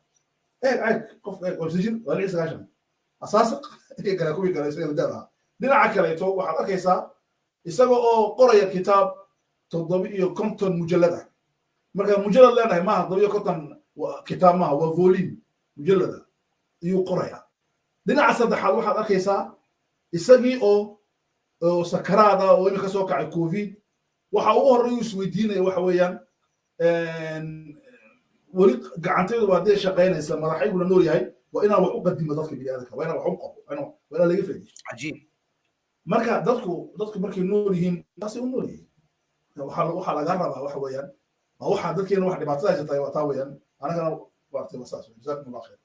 B: إيه عيك قف وسجن واللحية سقاشن أساسق هي كلا كوي كلا يصير دارها دينا عكلا يتوه وحلا كيسا يسوى قرية كتاب تضبي كونتون مجلدة مرة مجلد لنا ما ضبي كونتون كتاب ما هو فولين مجلدة يقرأها دينا صدحات waxaad arkaysaa isagii oo sakaraada oo inka soo kacay covid waxa uu horeeyay isweydiinay waxa weeyaan wali gacanteedu waa dee shaqeynaysa madaxayguna nool yahay waa inaan wax u qadimo dadka bini'aadamka waa inaan wax u qabo waa inaan laga faa'iido cajiib marka dadku markay nool yihiin taasi u nool yihiin waxa laga rabaa waxa weeyaan waxa dadkeena wax dhibaatada haysatay waa taa weeyaan anagana وقتي وساس جزاكم الله خير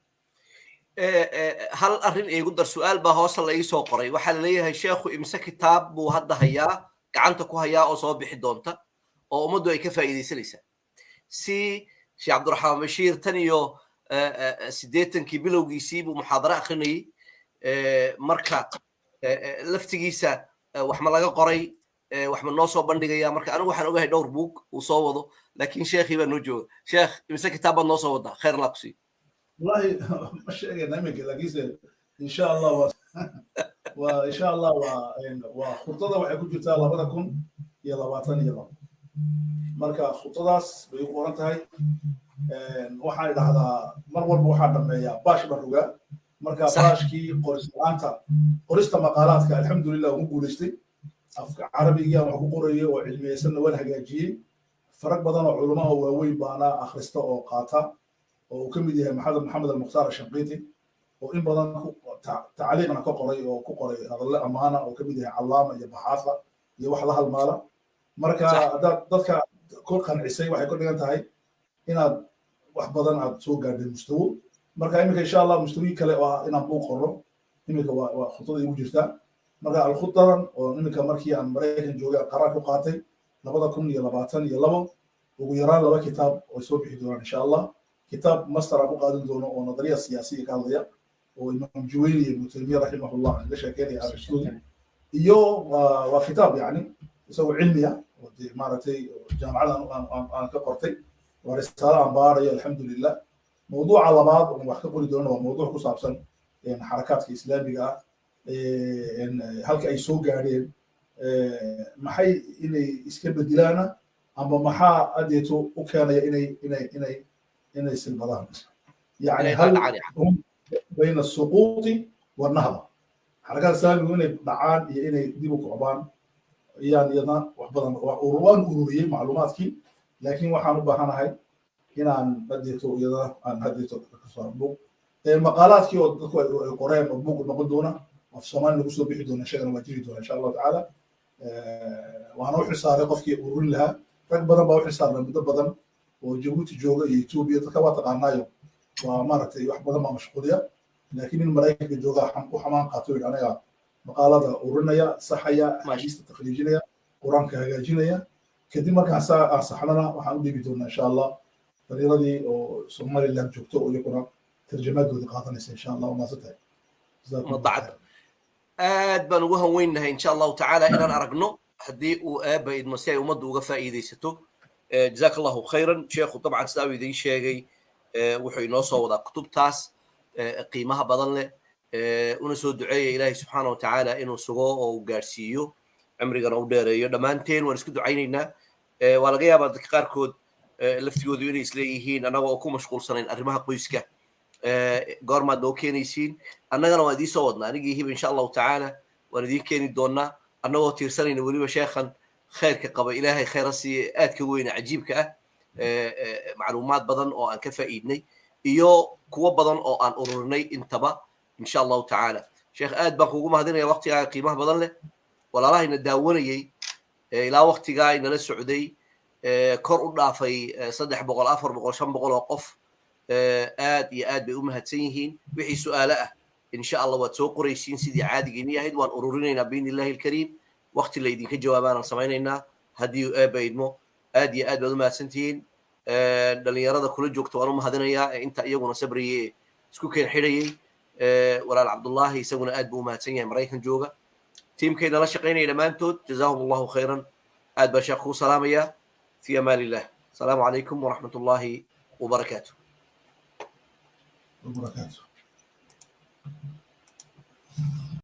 A: هل أرين يقول در سؤال بهوصل لي سو قري وحال ليه الشيخ إمسك كتاب وهذا هيا قعنتك وهيا أصاب بحدونته oo ummaddu ay ka faa'iidaysanaysaa si sheekh cabdiraxmaan bashiir tan iyo 80kii bilowgiisii buu muxaadaro akhrinayay marka laftigiisa wax ma laga qoray wax ma noo soo bandhigaya marka anigu waxaan ogahay dhowr buug uu soo wado laakiin sheekhii baa noo jooga sheekh imise kitaab baad noo soo wadaa khayr allah ku sii
B: wallahi ma sheegayna iminka laakiinse insha allah waa insha allah waa khudada waxay ku jirtaa 2022 marka khudadaas bay u qoran tahay waxaan idhahdaa mar walba waxaa dhameeyaa baash baan ogaa marka baashkii qorista maqaalaadka alxamdulilah ugu guulaystay afka carabiga wax ku qorayay oo cilmiyeysanna waan hagaajiyey farag badan oo culamo oo waaweyn baana akhrista oo qaata oo uu ka mid yahay maxamed almukhtaar ashanqiiti oo in badan tacliiqna ka qoray oo ku qoray hadalle ammaana oo ka mid yahay callaama iyo baxaafa iyo wax la halmaala marka dadka ku qancisay waxay ku dhigan tahay inaad wax badan aad soo gaadhay mustawo marka iminka insha allah mustawi kale oo ah inaan buu qorno iminka waa khudada igu jirtaa marka alkhudadan oo iminka markii aan maraykan joogay qaraar ku qaatay 2022 ugu yaraan 2 kitaab oo soo bixi doonaan insha allah kitaab master aan ku qaadan doono oo nadariya siyaasiya ka hadlaya oo imaam juwayni ibn taymiyyah rahimahullah la sheekeynaya arrintoodi iyo waa kitaab yani isagoo cilmiya oo maaragtay jaamacadan aan ka qortay waa risaalo aan baarayo alxamdulilah mawduuca labaad oo wax ka qori doono waa mawduuc ku saabsan xarakaadka islaamiga ah halka ay soo gaadheen maxay inay iska bedelaana ama maxaa adeeto u keenaya inay silbadaan yani hal bayna asuquuti wanahda xarakaad islaamigu inay dhacaan iyo inay dib u kocbaan ayaan iyadna wax badan waan ururiyey macluumaadkii laakiin waxaan u baahanahay inaan adeeto iyadana aan adeeto kasoo buug maqaalaadkii oo dadku ay qoreen oo buug noqon doona af soomaali lagu soo bixi doona shagana waa jiri doona insha allahu tacaala waana u xisaaray qofkii ururin lahaa rag badan baa u xisaarnay muddo badan oo jabuuti jooga iyo etoobiya dadka waa taqaanaayo waa maaragtay wax badan baa mashquuliya laakiin in maraykanka jooga ku xamaan qaato yidhi anaga maqaalada ururinaya saxaya axaadiista takhriijinaya qur-aanka hagaajinaya kadib markaan aan saxnana waxaan u dhiibi doonaa insha allah daliiradii oo somaliland joogto oo iyaguna tarjamaadooda qaadanaysa insha allah wamaasatahay
A: aad baan ugu hanweynahay insha allahu tacaala inaan aragno haddii uu aaba idmo si ay ummaddu uga faa'iidaysato jazaak allahu khayran sheekhu dabcan sidaa uu idiin sheegay wuxuu inoo soo wadaa kutubtaas qiimaha badan leh una soo duceeya ilaahay subxaana wa tacaala inuu sugo oo uu gaadhsiiyo cimrigana u dheereeyo dhammaanteen waan isku ducaynaynaa waa laga yaabaa dadka qaarkood laftigoodu inay isleeyihiin annaga oo ku mashquulsanayn arrimaha qoyska goormaad noo keenaysiin annagana waan idiin soo wadnaa anigii hiba insha allahu tacaala waan idiin keeni doonaa annagoo tiirsanayna weliba sheekhan khayrka qaba ilaahay khayra siiye aadka weyne cajiibka ah macluumaad badan oo aan ka faa'iidnay iyo kuwo badan oo aan ururinay intaba insha allahu tacaala sheekh aad baan kuugu mahadinaya waqtigaa qiimaha badan leh walaalahayna daawanayey ilaa waqtigaa inala socday kor u dhaafay 300 400 500 oo qof aad iyo aad bay u mahadsan yihiin wixii su'aalo ah insha allah waad soo qoraysiin sidii caadigeeni ahayd waan ururinaynaa biidni illaahi alkariim waqti la idinka jawaabaanaan samaynaynaa haddii aaba idmo aad iyo aad baad u mahadsantihiin dhalinyarada kula joogta waan u mahadinayaa inta iyaguna sabriyey isku keen xidhayey walaal cabdullaahi isaguna aad buu u mahadsan yahay maraykan jooga tiimkayna la shaqaynaya dhammaantood jazaahum allahu khayran aad baa sheekh kuu salaamayaa fi amaan illah asalaamu calaykum waraxmat ullaahi wabarakaatu